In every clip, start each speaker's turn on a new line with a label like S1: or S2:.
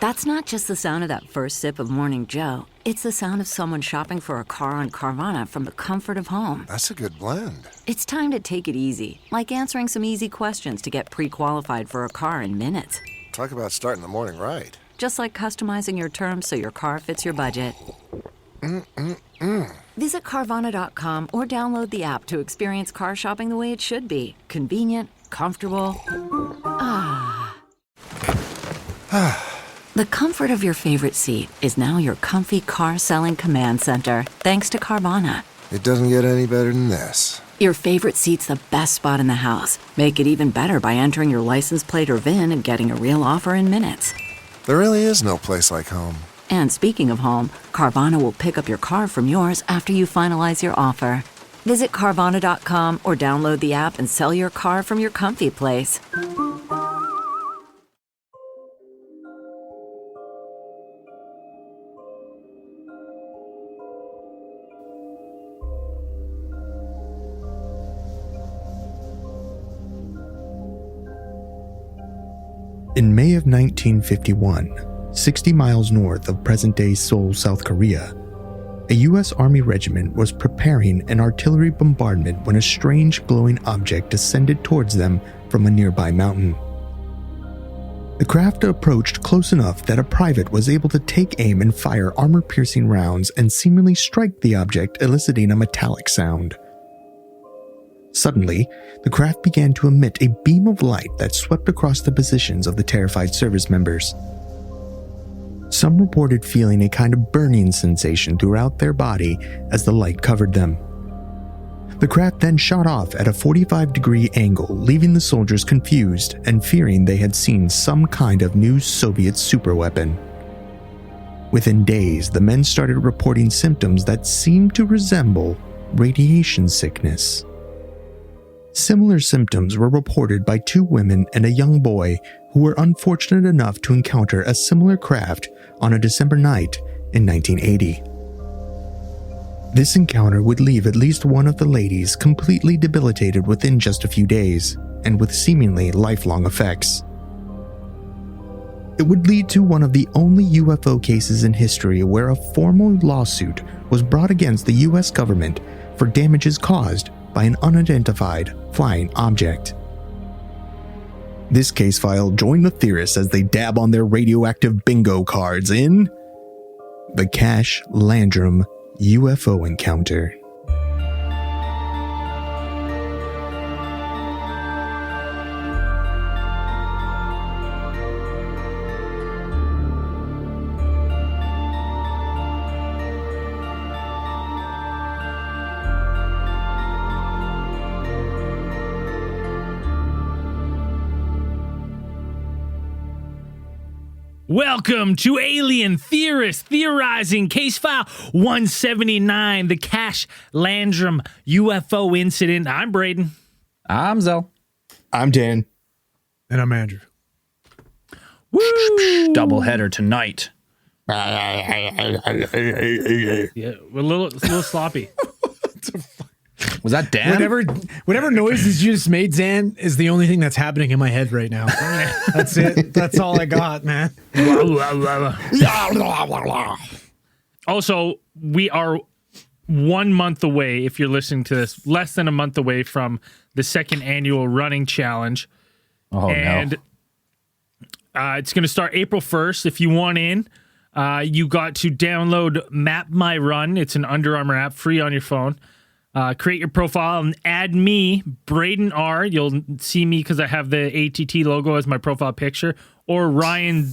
S1: That's not just the sound of that first sip of Morning Joe. It's the sound of someone shopping for a car on Carvana from the comfort of home.
S2: That's a good blend.
S1: It's time to take it easy, like answering some easy questions to get pre-qualified for a car in minutes.
S2: Talk about starting the morning right.
S1: Just like customizing your terms so your car fits your budget. Visit Carvana.com or download the app to experience car shopping the way it should be. Convenient, comfortable. The comfort of your favorite seat is now your comfy car selling command center, thanks to Carvana.
S2: It doesn't get any better than this.
S1: Your favorite seat's the best spot in the house. Make it even better by entering your license plate or VIN and getting a real offer in minutes.
S2: There really is no place like home.
S1: And speaking of home, Carvana will pick up your car from yours after you finalize your offer. Visit Carvana.com or download the app and sell your car from your comfy place.
S3: In May of 1951, 60 miles north of present-day Seoul, South Korea, a U.S. Army regiment was preparing an artillery bombardment when a strange glowing object descended towards them from a nearby mountain. The craft approached close enough that a private was able to take aim and fire armor-piercing rounds and seemingly strike the object, eliciting a metallic sound. Suddenly, the craft began to emit a beam of light that swept across the positions of the terrified service members. Some reported feeling a kind of burning sensation throughout their body as the light covered them. The craft then shot off at a 45-degree angle, leaving the soldiers confused and fearing they had seen some kind of new Soviet superweapon. Within days, the men started reporting symptoms that seemed to resemble radiation sickness. Similar symptoms were reported by 2 women and a young boy who were unfortunate enough to encounter a similar craft on a December night in 1980. This encounter would leave at least one of the ladies completely debilitated within just a few days, and with seemingly lifelong effects. It would lead to one of the only UFO cases in history where a formal lawsuit was brought against the US government for damages caused by an unidentified flying object. This case file joined the theorists as they dab on their radioactive bingo cards in the Cash-Landrum UFO Encounter.
S4: Welcome to Alien Theorists Theorizing Case File 179, the Cash-Landrum UFO Incident. I'm Braden.
S5: I'm Zell.
S3: I'm Dan.
S6: And I'm Andrew.
S4: Woo!
S5: Double header tonight.
S4: Yeah, we're a little sloppy.
S5: Was that Dan?
S6: Whatever noises you just made, Zan, is the only thing that's happening in my head right now. That's it. That's all I got, man.
S4: Also, we are 1 month away, if you're listening to this, less than a month away from the second annual running challenge.
S5: Oh,
S4: and it's going to start April 1st. If you want in, you got to download Map My Run. It's an Under Armour app, free on your phone. Create your profile and add me, Braden R. You'll see me because I have the ATT logo as my profile picture. Or Ryan,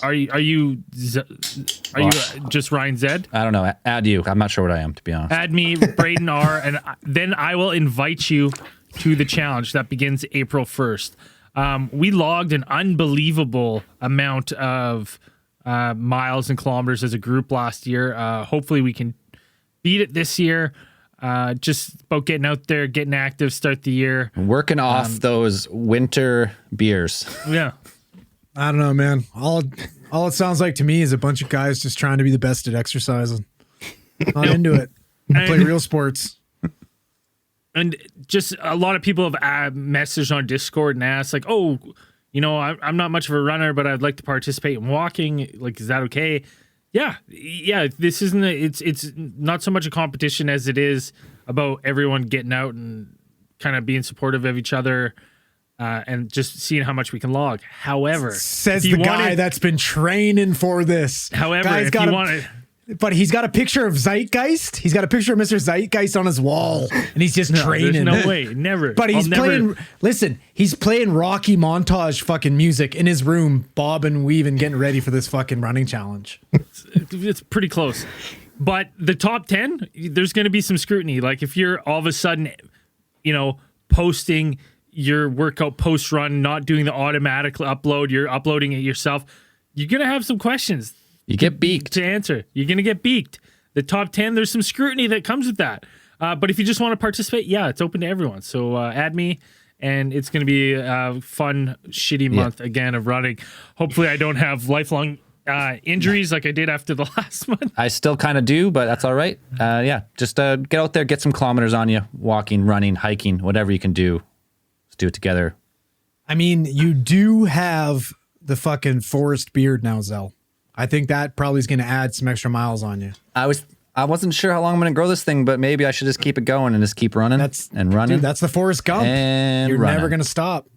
S4: are you just Ryan Z?
S5: I don't know. Add you. I'm not sure what I am, to be honest.
S4: Add me, Braden R. And then I will invite you to the challenge that begins April 1st. We logged an unbelievable amount of miles and kilometers as a group last year. Hopefully we can beat it this year. Just about getting out there, getting active, start the year.
S5: Working off those winter beers.
S4: Yeah.
S6: I don't know, man. All it sounds like to me is a bunch of guys just trying to be the best at exercising. Not into it. I play real sports.
S4: And just a lot of people have messaged on Discord and asked, like, oh, I'm not much of a runner, but I'd like to participate in walking. Like, is that okay? Yeah. This isn't. It's not so much a competition as it is about everyone getting out and kind of being supportive of each other. And just seeing how much we can log. However,
S6: says the guy that's been training for this.
S4: However,
S6: if you want to. But he's got a picture of Zeitgeist. He's got a picture of Mr. Zeitgeist on his wall, and he's just training.
S4: There's no way, never.
S6: But he's playing. Listen, he's playing Rocky montage fucking music in his room, bobbing and weaving, getting ready for this fucking running challenge.
S4: It's pretty close. But the top 10, there's going to be some scrutiny. Like if you're all of a sudden, posting your workout post run, not doing the automatic upload, you're uploading it yourself. You're going to have some questions.
S5: You get beaked.
S4: To answer. You're going to get beaked. The top 10, there's some scrutiny that comes with that. But if you just want to participate, it's open to everyone. So add me, and it's going to be a fun, shitty month again of running. Hopefully I don't have lifelong injuries like I did after the last month.
S5: I still kind of do, but that's all right. Just get out there, get some kilometers on you, walking, running, hiking, whatever you can do. Let's do it together.
S6: I mean, you do have the fucking forest beard now, Zell. I think that probably is going to add some extra miles on you.
S5: I wasn't sure how long I'm going to grow this thing, but maybe I should just keep it going and just keep running and running.
S6: Dude, that's the Forrest Gump.
S5: And
S6: you're
S5: running.
S6: never going to stop.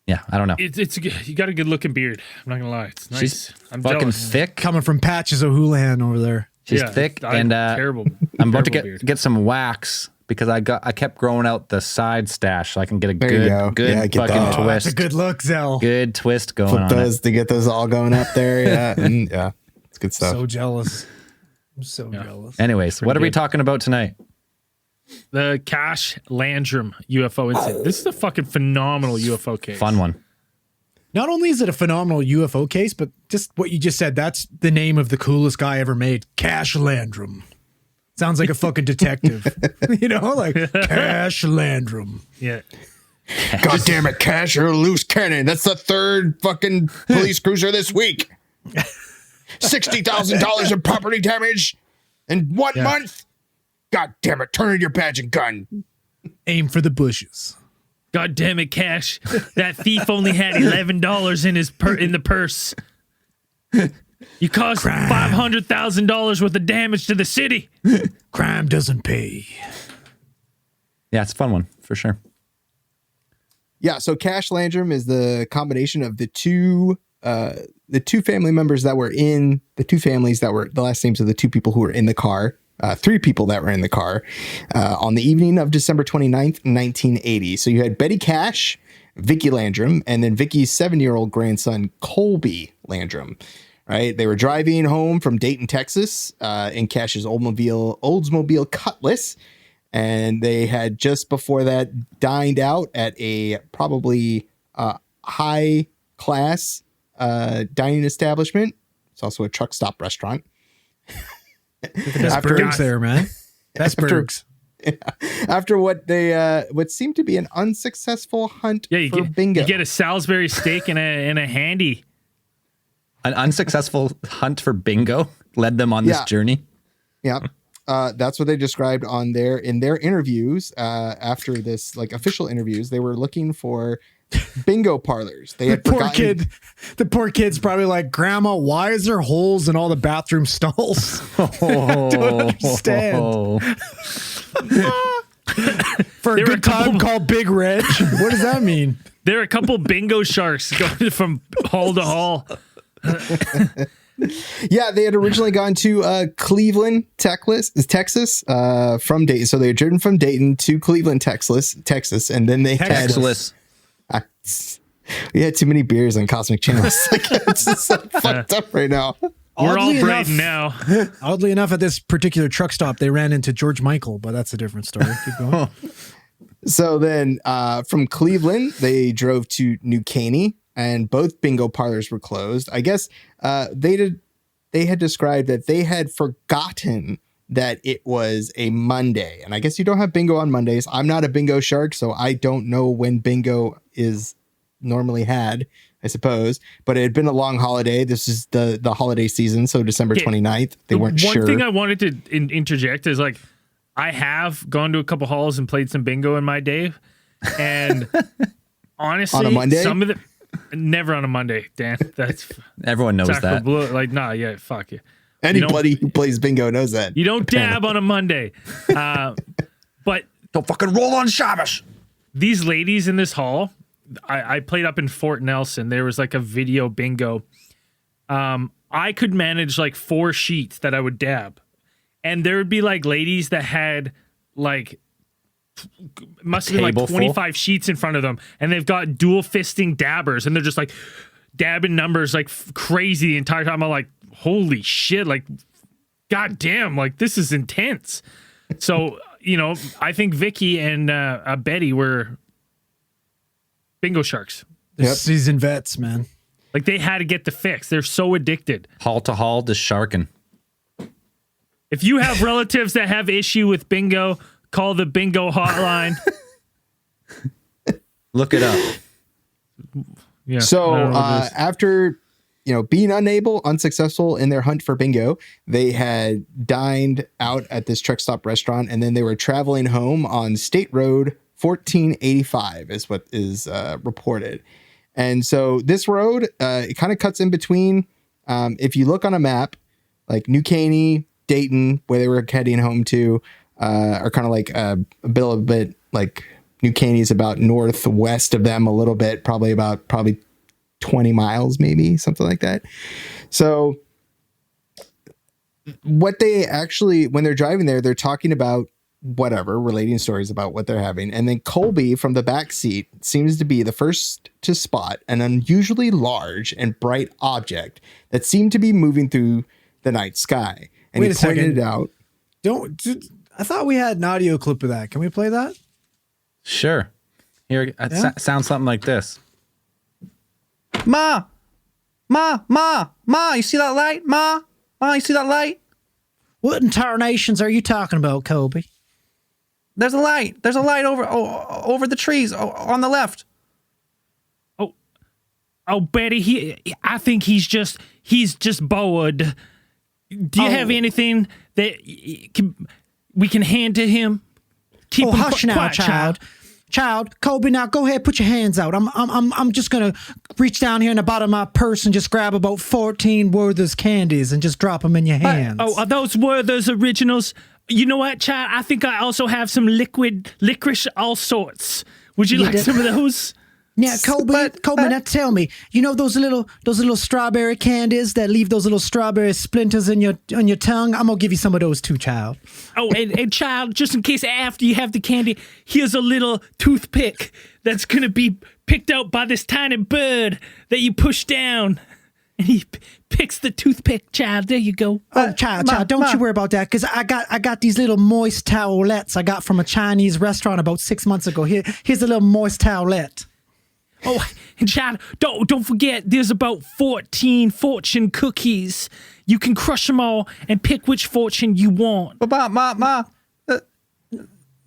S5: Yeah, I don't know.
S4: You got a good looking beard. I'm not going to lie. It's nice.
S5: She's
S4: I'm
S5: fucking
S4: jealous.
S5: thick.
S6: Coming from Patches O'Houlihan over there.
S5: She's thick and
S4: terrible.
S5: I'm about to get some wax because I kept growing out the side stash so I can get a good fucking twist.
S6: That's a good look, Zell.
S5: Good twist going on.
S7: To get those all going up there. Yeah. It's good stuff.
S6: So jealous. I'm so jealous.
S5: Anyways, what are we talking about tonight?
S4: The Cash-Landrum UFO incident. This is a fucking phenomenal UFO case.
S5: Fun one.
S6: Not only is it a phenomenal UFO case, but just what you just said, that's the name of the coolest guy ever made. Cash-Landrum. Sounds like a fucking detective. Like Cash-Landrum.
S4: Yeah.
S7: God damn it, Cash, you're a loose cannon. That's the third fucking police cruiser this week. $60,000 in property damage in 1 month. God damn it, turn in your badge and gun.
S6: Aim for the bushes.
S4: God damn it, Cash. That thief only had $11 in the purse. You caused $500,000 worth of damage to the city.
S6: Crime doesn't pay.
S5: Yeah, it's a fun one for sure.
S7: Yeah, so Cash-Landrum is the combination of the two family members that were in the two families that were the last names of the two people who were in the car. Three people that were in the car on the evening of December 29th, 1980. So you had Betty Cash, Vicky Landrum, and then Vicky's 7-year-old grandson, Colby Landrum. Right? They were driving home from Dayton, Texas, in Cash's Oldsmobile Cutlass. And they had just before that dined out at a probably high class dining establishment. It's also a truck stop restaurant.
S6: The best burgers there, man. Best burgers.
S7: Yeah, after what seemed to be an unsuccessful hunt for bingo.
S4: You get a Salisbury steak and a handy.
S5: An unsuccessful hunt for bingo led them on this journey.
S7: Yeah. That's what they described in their interviews after this, like official interviews. They were looking for bingo parlors. They had
S6: the poor kid's probably like, Grandma, why is there holes in all the bathroom stalls? I don't understand. For a good time called Big Reg. What does that mean?
S4: There are a couple bingo sharks going from hall to hall.
S7: Yeah, they had originally gone to Cleveland, Texas, from Dayton. So they had driven from Dayton to Cleveland, Texas, and then they had we had too many beers on Cosmic Channels. It's just like fucked up right now.
S4: We're all braiding now.
S6: Oddly enough, at this particular truck stop, they ran into George Michael, but that's a different story. Keep going.
S7: So then from Cleveland, they drove to New Caney, and both bingo parlors were closed. I guess they had described that they had forgotten that it was a Monday. And I guess you don't have bingo on Mondays. I'm not a bingo shark, so I don't know when bingo is normally had, I suppose. But it had been a long holiday. This is the holiday season, so December 29th. They weren't sure.
S4: One thing I wanted to interject is, like, I have gone to a couple halls and played some bingo in my day. And Honestly,
S7: On a Monday?
S4: some of the never on a Monday, Dan. That's
S5: Everyone knows that.
S4: like, nah, yeah, fuck you.
S7: Anybody who plays bingo knows that.
S4: You don't dab on a Monday. But
S5: Don't fucking roll on Shabbos.
S4: these ladies in this hall, I played up in Fort Nelson. There was like a video bingo. I could manage like 4 sheets that I would dab. And there would be like ladies that had like must have been like 25 sheets in front of them, and they've got dual fisting dabbers, and they're just like dabbing numbers like crazy the entire time. I'm like, holy shit, like god damn, like this is intense. So I think Vicky and Betty were bingo sharks.
S6: They're seasoned vets, man.
S4: Like they had to get the fix. They're so addicted.
S5: Hall to hall, just sharking.
S4: If you have relatives that have issue with bingo, call the bingo hotline.
S5: Look it up.
S4: Yeah.
S7: So after being unsuccessful in their hunt for bingo, they had dined out at this truck stop restaurant, and then they were traveling home on State Road 1485 is what is reported. And so this road, it kind of cuts in between. If you look on a map, like New Caney, Dayton, where they were heading home to, are kind of like a bit like New Caney is about northwest of them a little bit, probably 20 miles, maybe something like that. So what they actually, when they're driving there, they're talking about whatever, relating stories about what they're having. And then Colby from the back seat seems to be the first to spot an unusually large and bright object that seemed to be moving through the night sky. And
S6: Wait
S7: he
S6: a second.
S7: pointed it out.
S6: I thought we had an audio clip of that. Can we play that?
S5: Sure. Here, it sounds something like this. Ma, you see that light? Ma, you see that light?
S6: What in tarnations are you talking about, Kobe?
S5: There's a light. There's a light over the trees on the left.
S4: Oh, Betty, I think he's just bored. Do you have anything that we can hand to him? Keep him
S6: hush now,
S4: quiet,
S6: child. Child, Kobe, now go ahead, put your hands out. I'm just gonna reach down here in the bottom of my purse and just grab about 14 Werther's candies and just drop them in your hands.
S4: Are those Werther's originals? You know what, child? I think I also have some liquid licorice, all sorts. Would you like some of those?
S6: Yeah, Kobe, now tell me, those little strawberry candies that leave those little strawberry splinters on your tongue? I'm gonna give you some of those too, child.
S4: Oh, and child, just in case after you have the candy, here's a little toothpick that's gonna be picked out by this tiny bird that you push down. And he picks the toothpick, child. There you go.
S6: Oh, child, don't you worry about that, because I got these little moist towelettes I got from a Chinese restaurant about 6 months ago. Here's a little moist towelette.
S4: Oh, and child, don't forget, there's about 14 fortune cookies. You can crush them all and pick which fortune you want.
S5: Ma.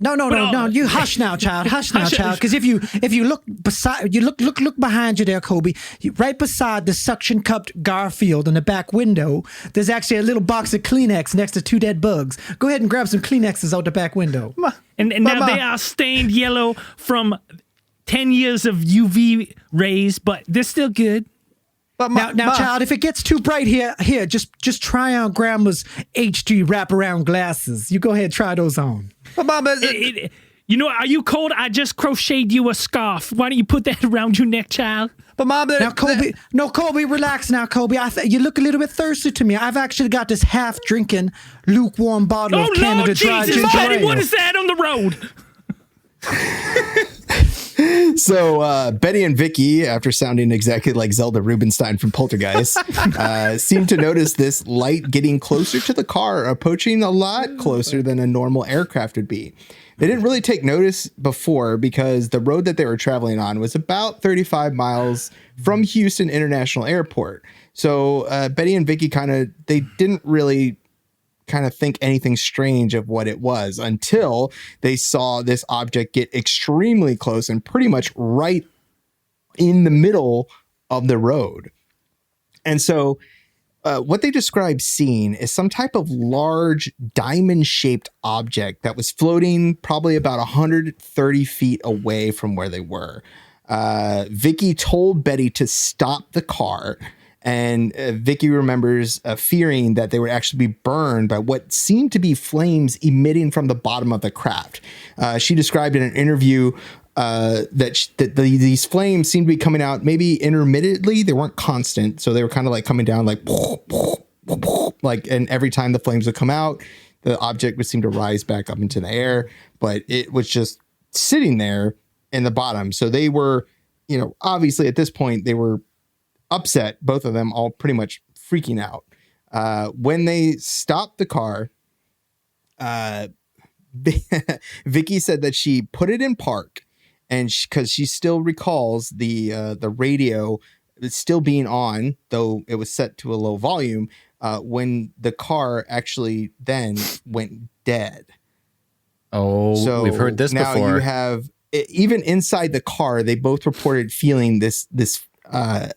S6: No. You hush now, child. Hush now, child. Because if you look beside, you look behind you there, Kobe. Right beside the suction cupped Garfield in the back window, there's actually a little box of Kleenex next to 2 dead bugs. Go ahead and grab some Kleenexes out the back window.
S4: And now they are stained yellow from 10 years of UV rays, but they're still good.
S6: But now, child, if it gets too bright here, just try on Grandma's HD wraparound glasses. You go ahead, try those on.
S5: But Mom,
S4: are you cold? I just crocheted you a scarf. Why don't you put that around your neck, child?
S5: But Mom,
S6: now Colby, relax now, Colby. You look a little bit thirsty to me. I've actually got this half-drinking, lukewarm bottle of Canada Dry ginger ale.
S4: What is that on the road?
S7: So Betty and Vicky, after sounding exactly like Zelda Rubinstein from Poltergeist, seem to notice this light getting closer to the car, approaching a lot closer than a normal aircraft would be. They didn't really take notice before because the road that they were traveling on was about 35 miles from Houston International Airport. So Betty and Vicky they didn't really think anything strange of what it was until they saw this object get extremely close and pretty much right in the middle of the road. And so what they described seeing is some type of large diamond-shaped object that was floating probably about 130 feet away from where they were. Vicky told Betty to stop the car. And Vicky remembers fearing that they would actually be burned by what seemed to be flames emitting from the bottom of the craft. She described in an interview that these flames seemed to be coming out maybe intermittently. They weren't constant. So they were kind of like coming down like, and every time the flames would come out, the object would seem to rise back up into the air. But it was just sitting there in the bottom. So they were, obviously at this point, they were upset, both of them all pretty much freaking out. When they stopped the car, Vicky said that she put it in park, and because she still recalls the radio still being on, though it was set to a low volume, when the car actually then went dead.
S5: Oh, so we've heard this
S7: now
S5: before.
S7: You have, even inside the car, they both reported feeling this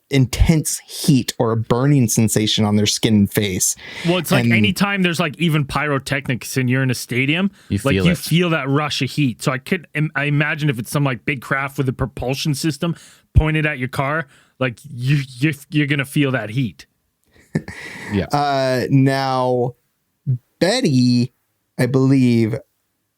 S7: intense heat or a burning sensation on their skin and face.
S4: Well, it's like anytime there's like even pyrotechnics and you're in a stadium, you feel that rush of heat. So I imagine if it's some like big craft with a propulsion system pointed at your car, like you're gonna feel that heat.
S5: Yeah.
S7: Now, Betty, I believe,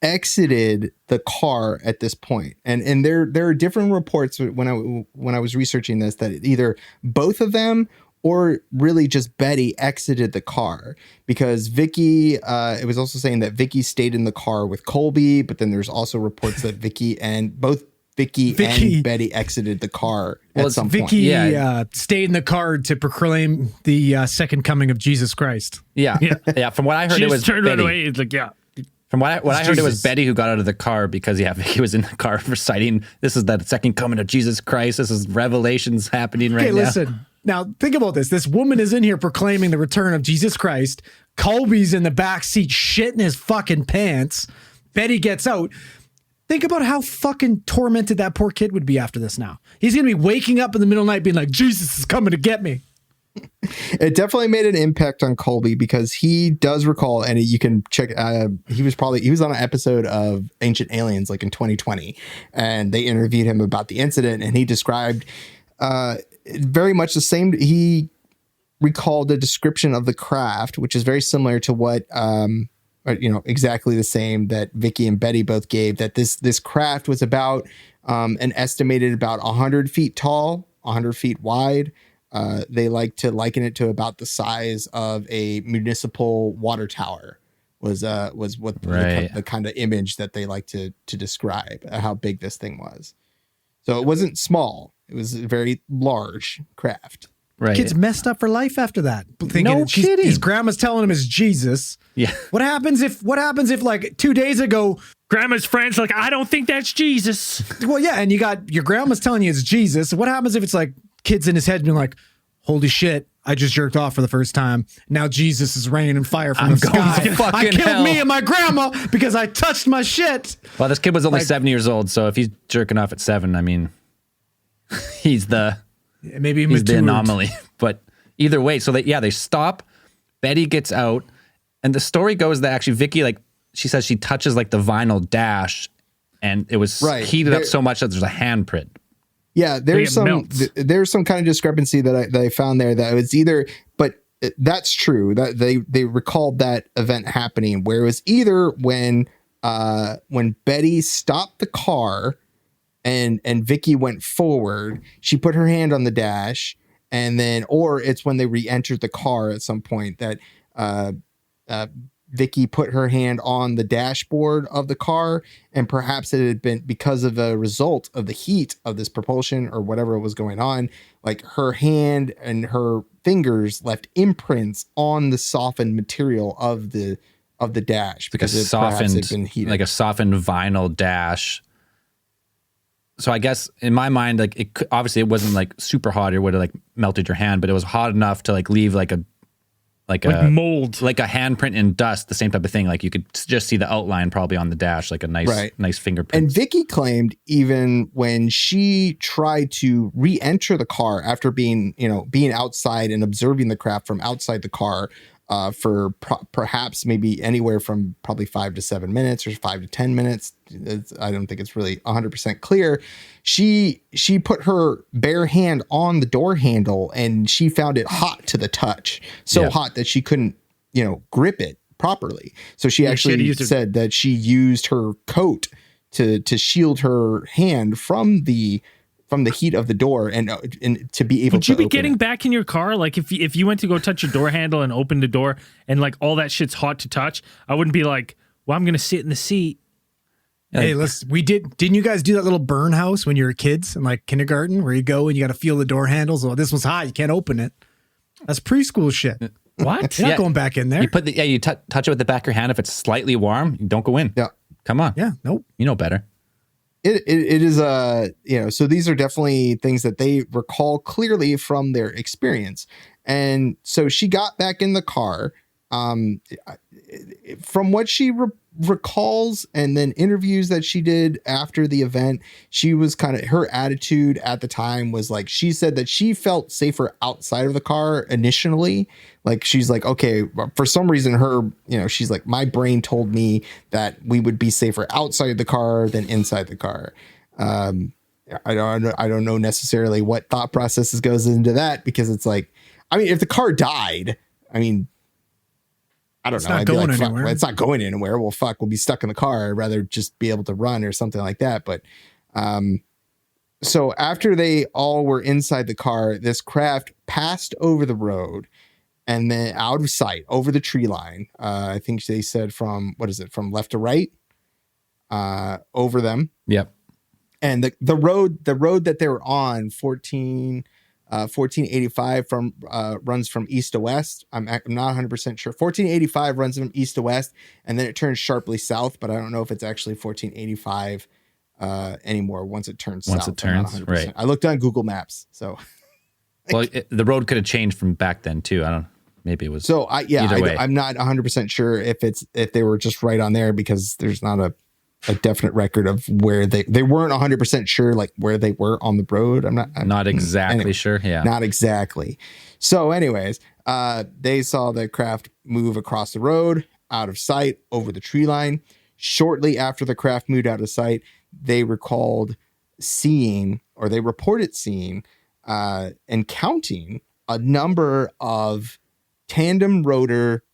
S7: exited the car at this point, and there are different reports when I was researching this that either both of them or really just Betty exited the car, because Vicky, it was also saying that Vicky stayed in the car with Colby, but then there's also reports that Vicky and Betty exited the car at some point.
S6: Vicky stayed in the car to proclaim the second coming of Jesus Christ.
S5: Yeah. From what I heard, it was
S4: turned
S5: Betty.
S4: right away. It's like, yeah.
S5: From what I heard, it was Betty who got out of the car because, Vicky was in the car reciting, this is the second coming of Jesus Christ. This is revelations happening right now.
S6: Okay, listen. Now, think about this. This woman is in here proclaiming the return of Jesus Christ. Colby's in the back seat shitting his fucking pants. Betty gets out. Think about how fucking tormented that poor kid would be after this now. He's going to be waking up in the middle of the night being like, Jesus is coming to get me.
S7: It definitely made an impact on Colby, because he does recall, and you can check, he was on an episode of Ancient Aliens like in 2020, and they interviewed him about the incident, and he described very much the same. He recalled a description of the craft, which is very similar to what, exactly the same that Vicky and Betty both gave, that this craft was about an estimated about 100 feet tall, 100 feet wide. They like to liken it to about the size of a municipal water tower was what the kind of image that they like to describe how big this thing was. So it wasn't small. It was a very large craft.
S6: Right. Kid's messed up for life after that.
S5: No kidding.
S6: His grandma's telling him it's Jesus.
S5: Yeah.
S6: What happens if like 2 days ago,
S4: grandma's friends like, I don't think that's Jesus.
S6: Well, yeah, and you got your grandma's telling you it's Jesus. What happens if it's like kids in his head being like, holy shit, I just jerked off for the first time. Now Jesus is raining fire from the sky. I killed me and my grandma because I touched my shit.
S5: Well, this kid was only 7 years old, so if he's jerking off at 7, I mean, he's the anomaly. But either way, so they stop. Betty gets out, and the story goes that actually Vicky, she says she touches the vinyl dash, and it was heated up so much that there's a handprint.
S7: Yeah, there's some kind of discrepancy that I found there, that it was either, but that's true that they recalled that event happening, where it was either when Betty stopped the car and Vicky went forward, she put her hand on the dash, and then, or it's when they re-entered the car at some point that Vicky put her hand on the dashboard of the car, and perhaps it had been because of the result of the heat of this propulsion or whatever was going on, her hand and her fingers left imprints on the softened material of the dash, because it had been heated.
S5: Like a softened vinyl dash. So I guess in my mind, obviously it wasn't super hot or would have melted your hand, but it was hot enough to leave a
S4: mold,
S5: like a handprint in dust, the same type of thing. You could just see the outline probably on the dash, a nice fingerprint.
S7: And Vicky claimed even when she tried to re-enter the car after being outside and observing the craft from outside the car, for perhaps maybe anywhere from probably 5 to 7 minutes or 5 to 10 minutes. I don't think it's really 100% clear. She put her bare hand on the door handle and she found it hot to the touch, so hot that she couldn't, grip it properly. So she actually said that she used her coat to shield her hand from the heat of the door and to be able to
S4: Would you be getting
S7: it.
S4: back in your car? Like if you went to go touch your door handle and open the door and like all that shit's hot to touch, I wouldn't be like, well, I'm going to sit in the seat.
S6: Hey, didn't you guys do that little burn house when you were kids in like kindergarten where you go and you got to feel the door handles? Oh, this one's hot. You can't open it. That's preschool shit.
S4: What?
S6: You're not going back in there.
S5: You you touch it with the back of your hand. If it's slightly warm, you don't go in.
S7: Yeah.
S5: Come on.
S6: Yeah. Nope.
S5: You know better.
S7: It is so these are definitely things that they recall clearly from their experience. And so she got back in the car, from what she recalls and then interviews that she did after the event, she was her attitude at the time was like, she said that she felt safer outside of the car initially. Like, she's like, okay, for some reason she's like, my brain told me that we would be safer outside the car than inside the car. I don't know necessarily what thought processes goes into that, because it's like, I mean, if the car died, I mean, I don't know.
S6: Not going anywhere.
S7: It's not going anywhere. Well, fuck, we'll be stuck in the car. I'd rather just be able to run or something like that. But so after they all were inside the car, this craft passed over the road and then out of sight over the tree line. I think they said from left to right, over them.
S5: Yep.
S7: And the road that they were on, 1485 runs from east to west. I'm not 100% sure. 1485 runs from east to west, and then it turns sharply south. But I don't know if it's actually 1485 anymore. Once it turns south,
S5: right?
S7: I looked on Google Maps, so.
S5: Well, the road could have changed from back then too. I don't. Maybe it was. So either way.
S7: I'm not 100% sure if they were just right on there, because there's not a definite record of where they weren't 100% sure, like where they were on the road. I'm
S5: not exactly sure. Yeah,
S7: not exactly. So anyways, they saw the craft move across the road out of sight over the tree line. Shortly after the craft moved out of sight, they reported seeing and counting a number of tandem rotor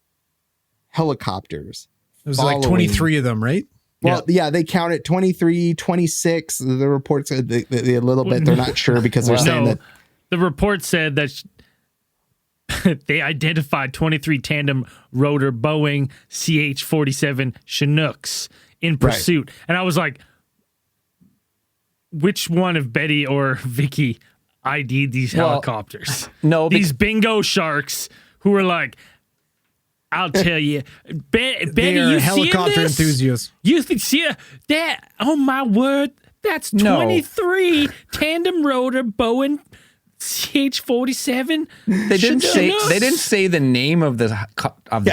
S7: helicopters.
S6: It was like 23 of them, right?
S7: Well, yeah, they counted 23, 26. The reports said a little bit. They're not sure because they're saying that.
S4: The report said that they identified 23 tandem rotor Boeing CH-47 Chinooks in pursuit. Right. And I was like, which one of Betty or Vicky ID'd these helicopters?
S5: No,
S4: these bingo sharks who were like, I'll tell you, Betty, you
S6: helicopter enthusiasts.
S4: You see that? Oh my word, that's 23 tandem rotor Boeing CH-47.
S5: They didn't say the name of the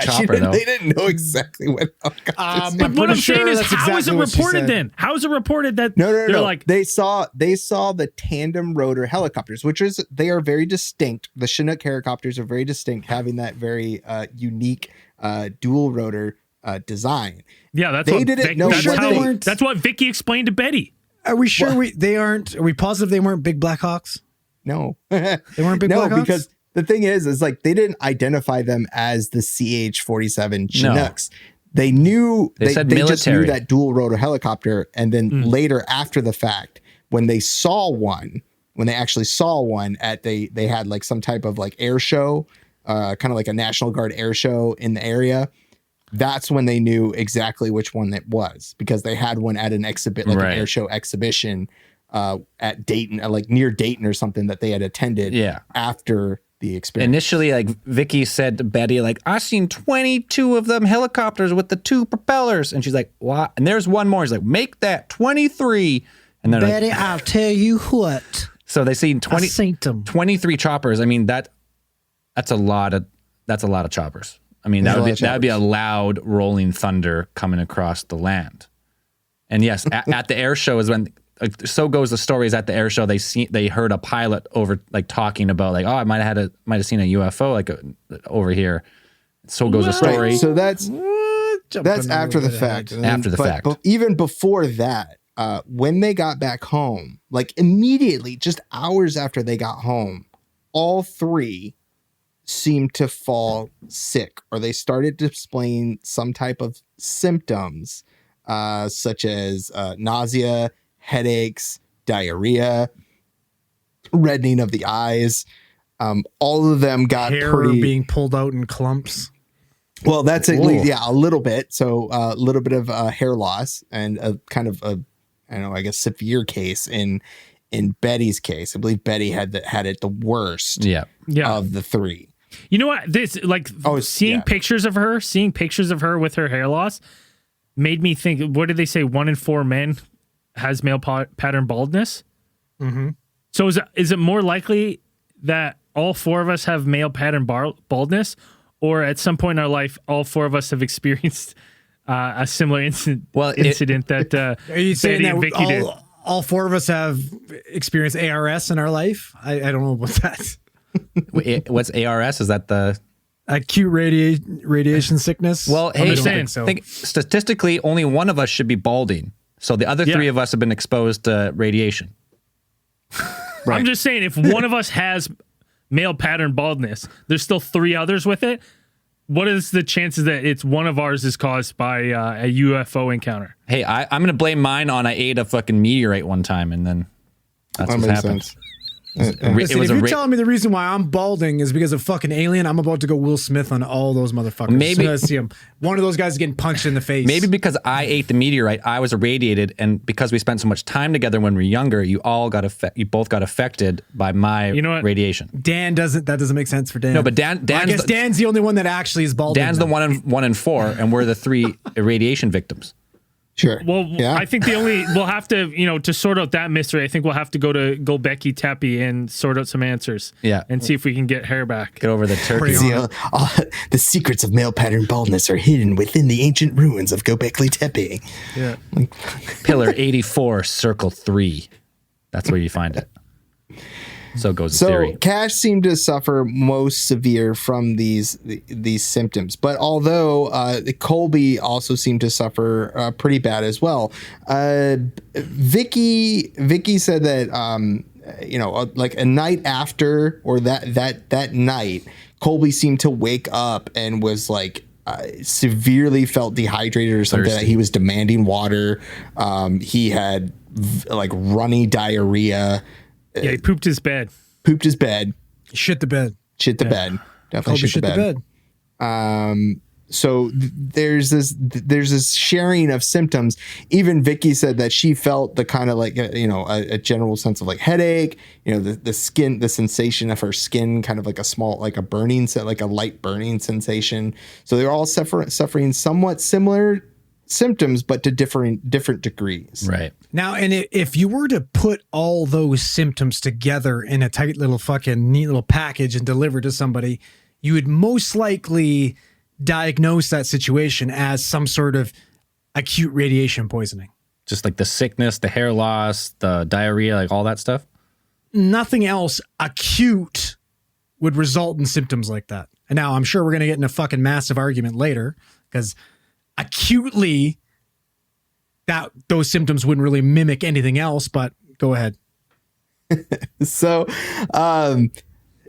S5: chopper though.
S7: They didn't know exactly what.
S4: But what I'm saying is, how is it reported then? How is it reported that
S7: no. Like they saw the tandem rotor helicopters, they are very distinct. The Chinook helicopters are very distinct, having that very unique dual rotor design.
S4: Yeah, that's what Vicky explained to Betty.
S6: Are we sure they aren't? Are we positive they weren't big Black Hawks?
S7: No,
S6: they weren't big Black Hawks?
S7: Because the thing is like they didn't identify them as the CH-47 Chinooks. No. They knew they said military. Just knew that dual rotor helicopter, and then later after the fact, when they actually saw one they had like some type of like air show, kind of like a National Guard air show in the area. That's when they knew exactly which one it was, because they had one at an exhibit, like an air show exhibition at Dayton, like near Dayton or something, that they had attended after the experience.
S5: Initially, like Vicky said to Betty, like, I seen 22 of them helicopters with the 2 propellers. And she's like, what? And there's one more. He's like, make that 23. And then
S6: Betty, I'll tell you what.
S5: So they seen 23 choppers. I mean, that's a lot of choppers. I mean, that would be a loud rolling thunder coming across the land. And yes, at the air show is when, so goes the stories at the air show. They heard a pilot over, like, talking about, like, oh, I might have seen a UFO like over here, So goes the story.
S7: Right. So that's
S6: Jumping
S7: after the
S6: ahead.
S7: fact.
S5: After the fact.
S7: But even before that, when they got back home, like immediately, just hours after they got home, all three seemed to fall sick, or they started displaying some type of symptoms, such as nausea, headaches, diarrhea, reddening of the eyes. All of them got
S6: Hair being pulled out in clumps.
S7: Well, that's at least, a little bit. So a little bit of hair loss, and a kind of I guess severe case in Betty's case. I believe Betty had it the worst of the three.
S4: You know what? This seeing pictures of her with her hair loss made me think, what did they say? 1 in 4 men has male pattern baldness.
S6: Mm-hmm.
S4: So is it more likely that all 4 of us have male pattern baldness, or at some point in our life, all 4 of us have experienced a similar incident that
S6: are you saying
S4: Betty
S6: that
S4: and Vicky did?
S6: All 4 of us have experienced ARS in our life? I don't know about that.
S5: What's ARS? Is that the
S6: acute radiation sickness?
S5: Well, hey, think statistically, only one of us should be balding. So the other 3 of us have been exposed to radiation.
S4: Right. I'm just saying, if one of us has male pattern baldness, there's still 3 others with it. What is the chances that it's one of ours is caused by a UFO encounter?
S5: Hey, I'm going to blame mine on I ate a fucking meteorite one time, and then that's what happened.
S6: Listen, if you're telling me the reason why I'm balding is because of fucking Alien, I'm about to go Will Smith on all those motherfuckers.
S5: Maybe
S6: I see him. One of those guys is getting punched in the face.
S5: Maybe because I ate the meteorite, I was irradiated, and because we spent so much time together when we were younger, you both got affected by my radiation.
S6: Dan doesn't. That doesn't make sense for Dan.
S5: No, but Dan's
S6: I guess Dan's the only one that actually is balding.
S5: Dan's the 1 in 4, and we're the 3 irradiation victims.
S7: Sure.
S4: Well, I think we'll have to, to sort out that mystery. I think we'll have to go to Gulbeki Tepe and sort out some answers.
S5: Yeah.
S4: And see if we can get hair back.
S5: Get over the turkey.
S7: The secrets of male pattern baldness are hidden within the ancient ruins of Gobekli Tepe.
S6: Yeah.
S5: Pillar 84, circle 3. That's where you find it. So goes the theory.
S7: Cash seemed to suffer most severe from these symptoms, but although Colby also seemed to suffer pretty bad as well. Vicky said that like a night after, or that night, Colby seemed to wake up and was like severely felt dehydrated or something. That he was demanding water. He had like runny diarrhea.
S4: Yeah, he pooped his bed.
S6: Shit the bed.
S7: Definitely
S6: Colby
S7: shit the bed. So there's this sharing of symptoms. Even Vicky said that she felt the kind of like a general sense of like headache. The skin, the sensation of her skin, kind of like a burning, like a light burning sensation. So they're all suffering somewhat similar symptoms, but to different degrees.
S5: Right.
S6: Now, and if you were to put all those symptoms together in a tight little fucking neat little package and deliver to somebody, you would most likely diagnose that situation as some sort of acute radiation poisoning.
S5: Just like the sickness, the hair loss, the diarrhea, like all that stuff?
S6: Nothing else acute would result in symptoms like that. And now I'm sure we're going to get in a fucking massive argument later, because acutely, those symptoms wouldn't really mimic anything else, but go ahead.
S7: So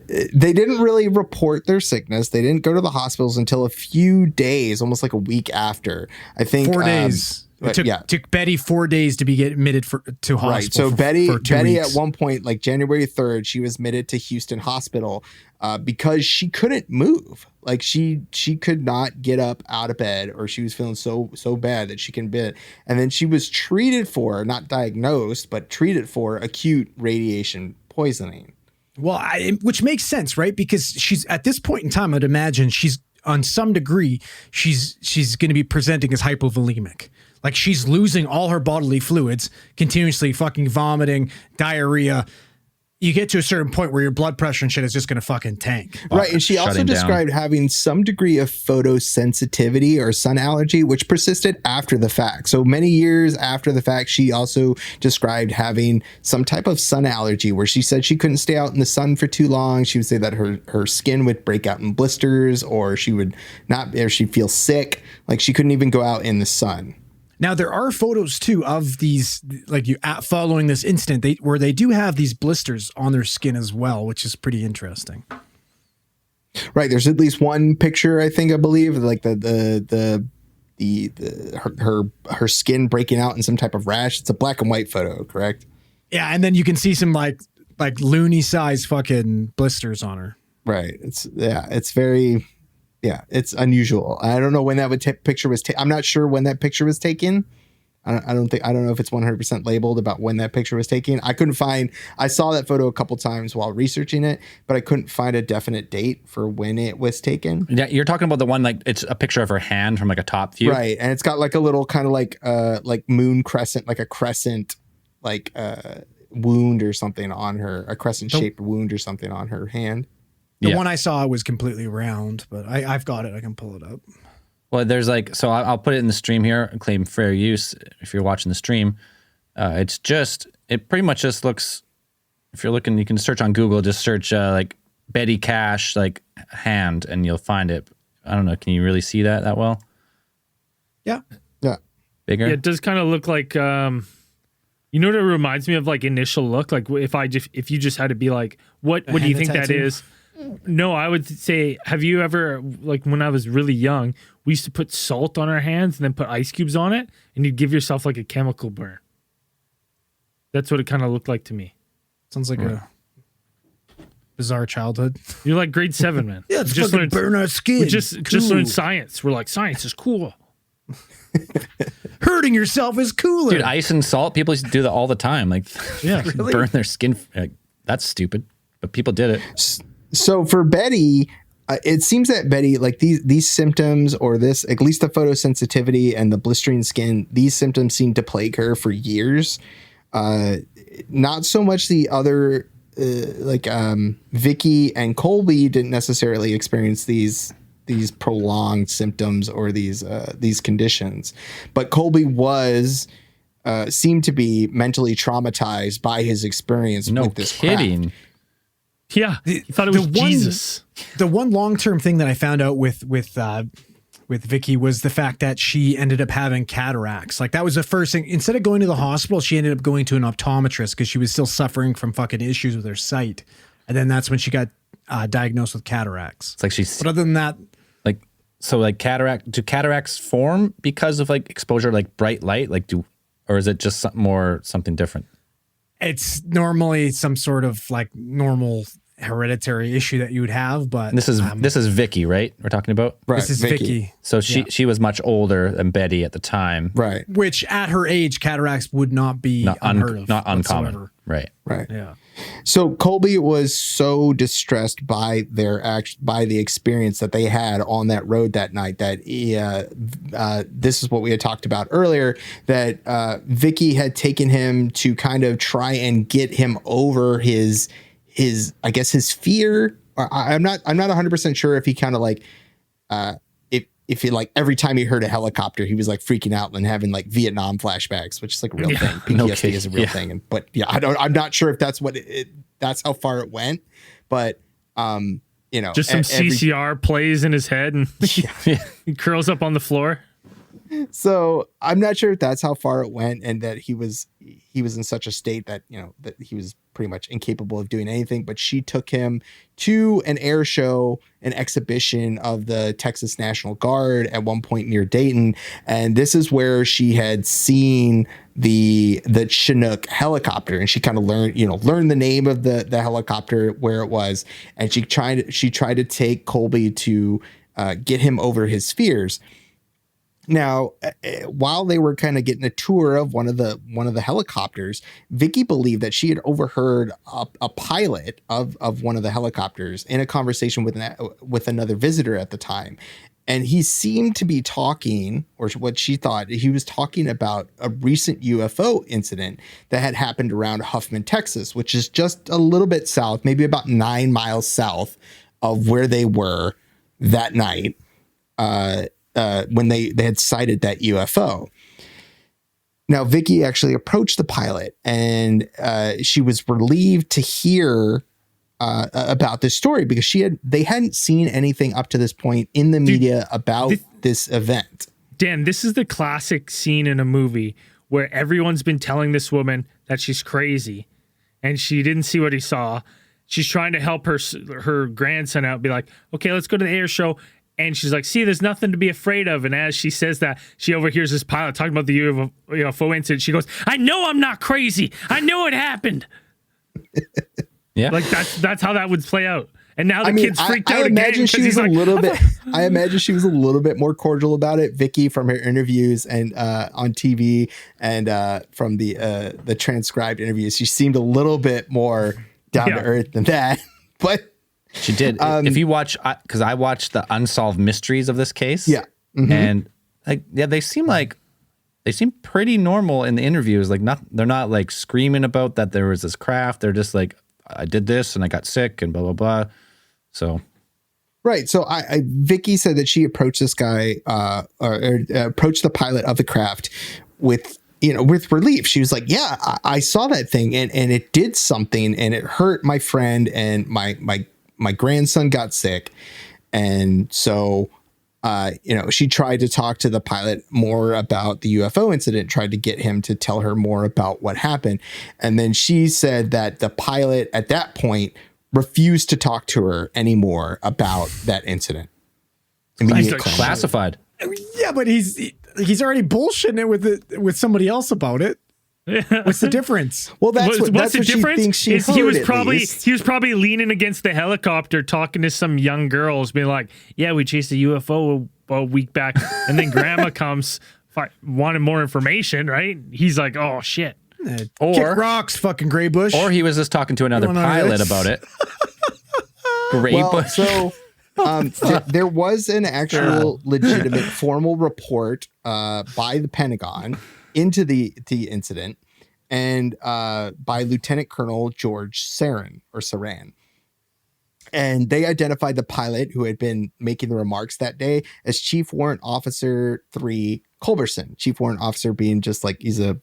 S7: they didn't really report their sickness. They didn't go to the hospitals until a few days, almost like a week after. I think
S6: 4 days. It took Betty 4 days to be admitted to hospital. Right.
S7: So
S6: for
S7: Betty
S6: 2 weeks.
S7: At one point, like January 3rd, she was admitted to Houston Hospital because she couldn't move. Like she could not get up out of bed, or she was feeling so bad that she couldn't bed. And then she was treated for, not diagnosed, but treated for acute radiation poisoning.
S6: Well, which makes sense, right? Because she's at this point in time, I'd imagine she's on some degree, she's going to be presenting as hypovolemic. Like she's losing all her bodily fluids, continuously fucking vomiting, diarrhea. you get to a certain point where your blood pressure and shit is just going to fucking tank.
S7: Right. And she also described having some degree of photosensitivity or sun allergy, which persisted after the fact. So many years after the fact, she also described having some type of sun allergy where she said she couldn't stay out in the sun for too long. She would say that her skin would break out in blisters, or she'd feel sick. Like she couldn't even go out in the sun.
S6: Now, there are photos, too, of these, like following this incident, where they do have these blisters on their skin as well, which is pretty interesting.
S7: Right. There's at least one picture, I believe, like her skin breaking out in some type of rash. It's a black and white photo, correct?
S6: Yeah. And then you can see some like loony size fucking blisters on her.
S7: Right. It's very... Yeah, it's unusual. I don't know when that picture was taken. I'm not sure when that picture was taken. I don't know if it's 100% labeled about when that picture was taken. I saw that photo a couple times while researching it, but I couldn't find a definite date for when it was taken.
S5: Yeah, you're talking about the one, like it's a picture of her hand from like a top view.
S7: Right. And it's got like a little kind of like moon crescent, like a crescent, like wound or something on her, a crescent shaped wound or something on her hand.
S6: The one I saw was completely round, but I've got it. I can pull it up.
S5: Well, there's like, so I'll put it in the stream here and claim fair use if you're watching the stream. It pretty much just looks, if you're looking, you can search on Google, just search like Betty Cash, like hand, and you'll find it. I don't know. Can you really see that well?
S6: Yeah.
S7: Yeah.
S5: Bigger?
S4: Yeah, it does kind of look like, you know what it reminds me of, like initial look? Like if you just had to be like, what do you think that is? No, I would say, have you ever, like when I was really young, we used to put salt on our hands and then put ice cubes on it, and you'd give yourself like a chemical burn. That's what it kind of looked like to me.
S6: Sounds like a bizarre childhood.
S4: You're like grade 7, man.
S6: Yeah, it's just burn our skin.
S4: We just learned science. We're like, science is cool.
S6: Hurting yourself is cooler.
S5: Dude, ice and salt, people used to do that all the time. Like,
S4: yeah,
S6: really?
S5: Burn their skin. Like, that's stupid, but people did it.
S7: So for Betty, it seems that Betty, like these symptoms, or this, at least the photosensitivity and the blistering skin, these symptoms seem to plague her for years. Not so much the other, Vicky and Colby didn't necessarily experience these prolonged symptoms or these conditions, but Colby seemed to be mentally traumatized by his experience with this
S5: kidding.
S7: craft.
S4: Yeah, he thought it was Jesus.
S6: The one long-term thing that I found out with Vicky was the fact that she ended up having cataracts. Like that was the first thing. Instead of going to the hospital, she ended up going to an optometrist because she was still suffering from fucking issues with her sight. And then that's when she got diagnosed with cataracts.
S5: It's like
S6: but other than that,
S5: do cataracts form because of like exposure, like bright light, or is it just something different?
S6: It's normally some sort of like normal hereditary issue that you would have, but
S5: this is Vicky, right? We're talking about,
S7: right?
S6: This is Vicky.
S5: So she was much older than Betty at the time,
S7: right?
S6: Which at her age, cataracts would not be unheard of,
S5: not uncommon,
S6: whatsoever.
S5: right?
S7: Right.
S6: Yeah.
S7: So Colby was so distressed by by the experience that they had on that road that night that this is what we had talked about earlier, that Vicky had taken him to kind of try and get him over his I guess his fear. I'm not 100% sure if he kind of like if he, like, every time he heard a helicopter, he was like freaking out and having like Vietnam flashbacks, which is like a real thing. PTSD is a real thing. But I'm not sure if that's what that's how far it went. But
S4: just some CCR plays in his head and he curls up on the floor.
S7: So I'm not sure if that's how far it went, and that he was in such a state that, that he was pretty much incapable of doing anything. But she took him to an air show, an exhibition of the Texas National Guard at one point near Dayton. And this is where she had seen the Chinook helicopter, and she kind of learned the name of the helicopter, where it was. And she tried to take Colby to get him over his fears. Now, while they were kind of getting a tour of one of the helicopters, Vicky believed that she had overheard a pilot of one of the helicopters in a conversation with another visitor at the time. And he seemed to be talking, or what she thought, he was talking about a recent UFO incident that had happened around Huffman, Texas, which is just a little bit south, maybe about 9 miles south of where they were that night when they had sighted that UFO. Now, Vicky actually approached the pilot, and she was relieved to hear about this story because they hadn't seen anything up to this point in the media about this event.
S4: Dan, this is the classic scene in a movie where everyone's been telling this woman that she's crazy and she didn't see what he saw. She's trying to help her grandson out, be like, okay, let's go to the air show. And she's like, see, there's nothing to be afraid of. And as she says that, she overhears this pilot talking about the UFO incident. She goes, I know I'm not crazy. I know it happened.
S5: Yeah,
S4: like that's how that would play out. And now the kid's freaked out again.
S7: I imagine she was a little bit more cordial about it. Vicky, from her interviews and on TV and from the transcribed interviews, she seemed a little bit more down to earth than that. But
S5: she did. If you watch, because I watched the unsolved mysteries of this case.
S7: Yeah,
S5: and they seem pretty normal in the interviews. Like they're not like screaming about that there was this craft. They're just like, I did this and I got sick and blah, blah, blah. So.
S7: Right. So Vicky said that she approached this guy or approached the pilot of the craft with relief. She was like, yeah, I saw that thing and it did something and it hurt my friend and my grandson got sick. And so, she tried to talk to the pilot more about the UFO incident, tried to get him to tell her more about what happened. And then she said that the pilot at that point refused to talk to her anymore about that incident.
S5: He's like classified.
S6: Yeah, but he's already bullshitting it with somebody else about it. What's the difference?
S7: Well, that's what she thinks she heard.
S4: He was probably leaning against the helicopter talking to some young girls, being like, yeah, we chased a UFO a week back. And then grandma comes, wanted more information, right? He's like, oh, shit.
S6: Or kick rocks, fucking Gray Bush.
S5: Or he was just talking to another pilot about it. Gray Bush.
S7: So there was an actual legitimate formal report by the Pentagon into the incident and by Lieutenant Colonel George Saran. And they identified the pilot who had been making the remarks that day as Chief Warrant Officer 3 Culberson. Chief Warrant Officer being just like he's a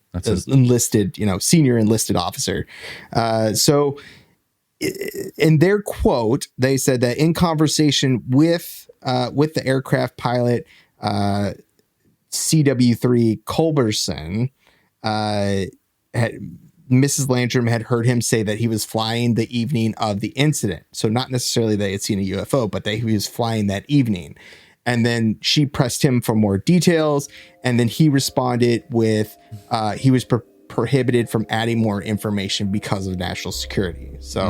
S7: enlisted, senior enlisted officer. So in their quote, they said that in conversation with the aircraft pilot, CW3 Culberson, Mrs. Landrum had heard him say that he was flying the evening of the incident. So not necessarily they had seen a UFO, but that he was flying that evening. And then she pressed him for more details. And then he responded with he was prohibited from adding more information because of national security. So,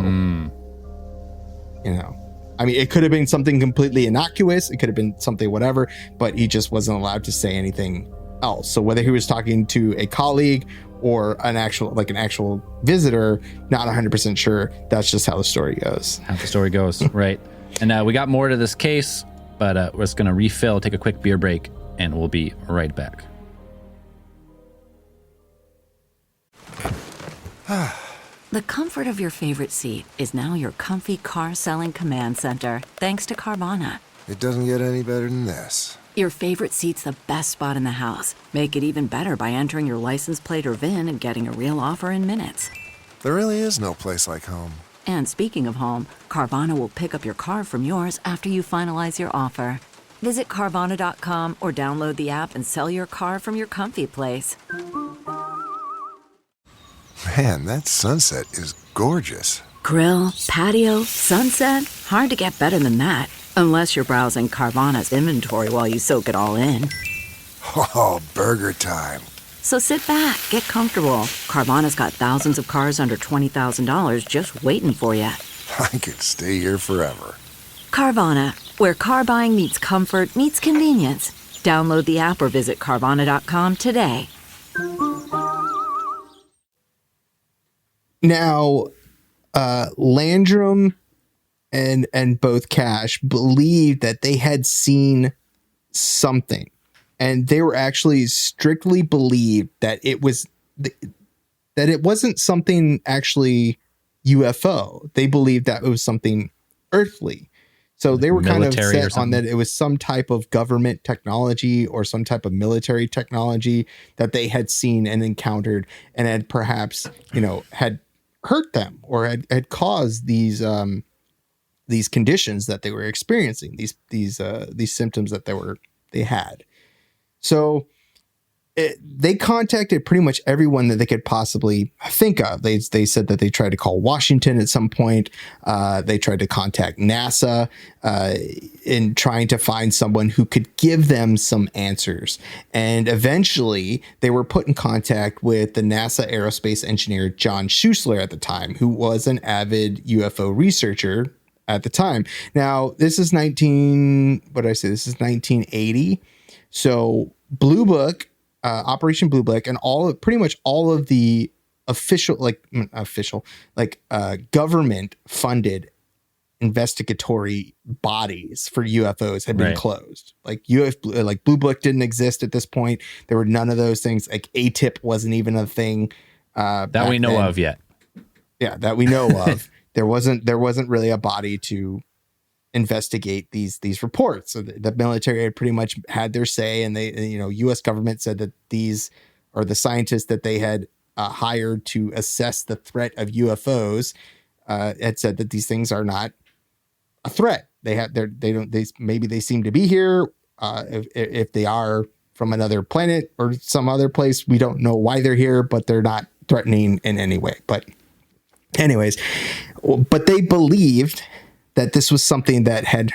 S7: it could have been something completely innocuous. It could have been something whatever, but he just wasn't allowed to say anything else. So whether he was talking to a colleague or an actual visitor, not 100% sure. That's just how the story goes.
S5: Right. And we got more to this case, but we're just going to refill, take a quick beer break, and we'll be right back.
S1: The comfort of your favorite seat is now your comfy car selling command center, thanks to Carvana.
S2: It doesn't get any better than this.
S1: Your favorite seat's the best spot in the house. Make it even better by entering your license plate or VIN and getting a real offer in minutes.
S2: There really is no place like home.
S1: And speaking of home, Carvana will pick up your car from yours after you finalize your offer. Visit Carvana.com or download the app and sell your car from your comfy place.
S2: Man, that sunset is gorgeous.
S1: Grill, patio, sunset. Hard to get better than that. Unless you're browsing Carvana's inventory while you soak it all in.
S2: Oh, burger time.
S1: So sit back, get comfortable. Carvana's got thousands of cars under $20,000 just waiting for you.
S2: I could stay here forever.
S1: Carvana, where car buying meets comfort meets convenience. Download the app or visit Carvana.com today.
S7: Now, Landrum and both Cash believed that they had seen something. And they were actually strictly believed that it wasn't something actually UFO. They believed that it was something earthly. So they were kind of set on that it was some type of government technology or some type of military technology that they had seen and encountered and had perhaps, had hurt them or had caused these conditions that they were experiencing, these symptoms that they had. So they contacted pretty much everyone that they could possibly think of. They said that they tried to call Washington at some point. They tried to contact NASA in trying to find someone who could give them some answers. And eventually they were put in contact with the NASA aerospace engineer, John Schuessler at the time, who was an avid UFO researcher at the time. Now, this is 1980. So Blue Book, Operation Blue Book, and pretty much all of the government funded investigatory bodies for UFOs had been closed. Like Blue Book didn't exist at this point. There were none of those things. Like ATIP wasn't even a thing
S5: that we know of yet.
S7: Yeah, that we know of. There wasn't really a body to investigate these reports. So the military had pretty much had their say, and U.S. government said that these are the scientists that they had hired to assess the threat of UFOs had said that these things are not a threat. Maybe they seem to be here. If they are from another planet or some other place, we don't know why they're here, but they're not threatening in any way. But anyways, they believed that this was something that had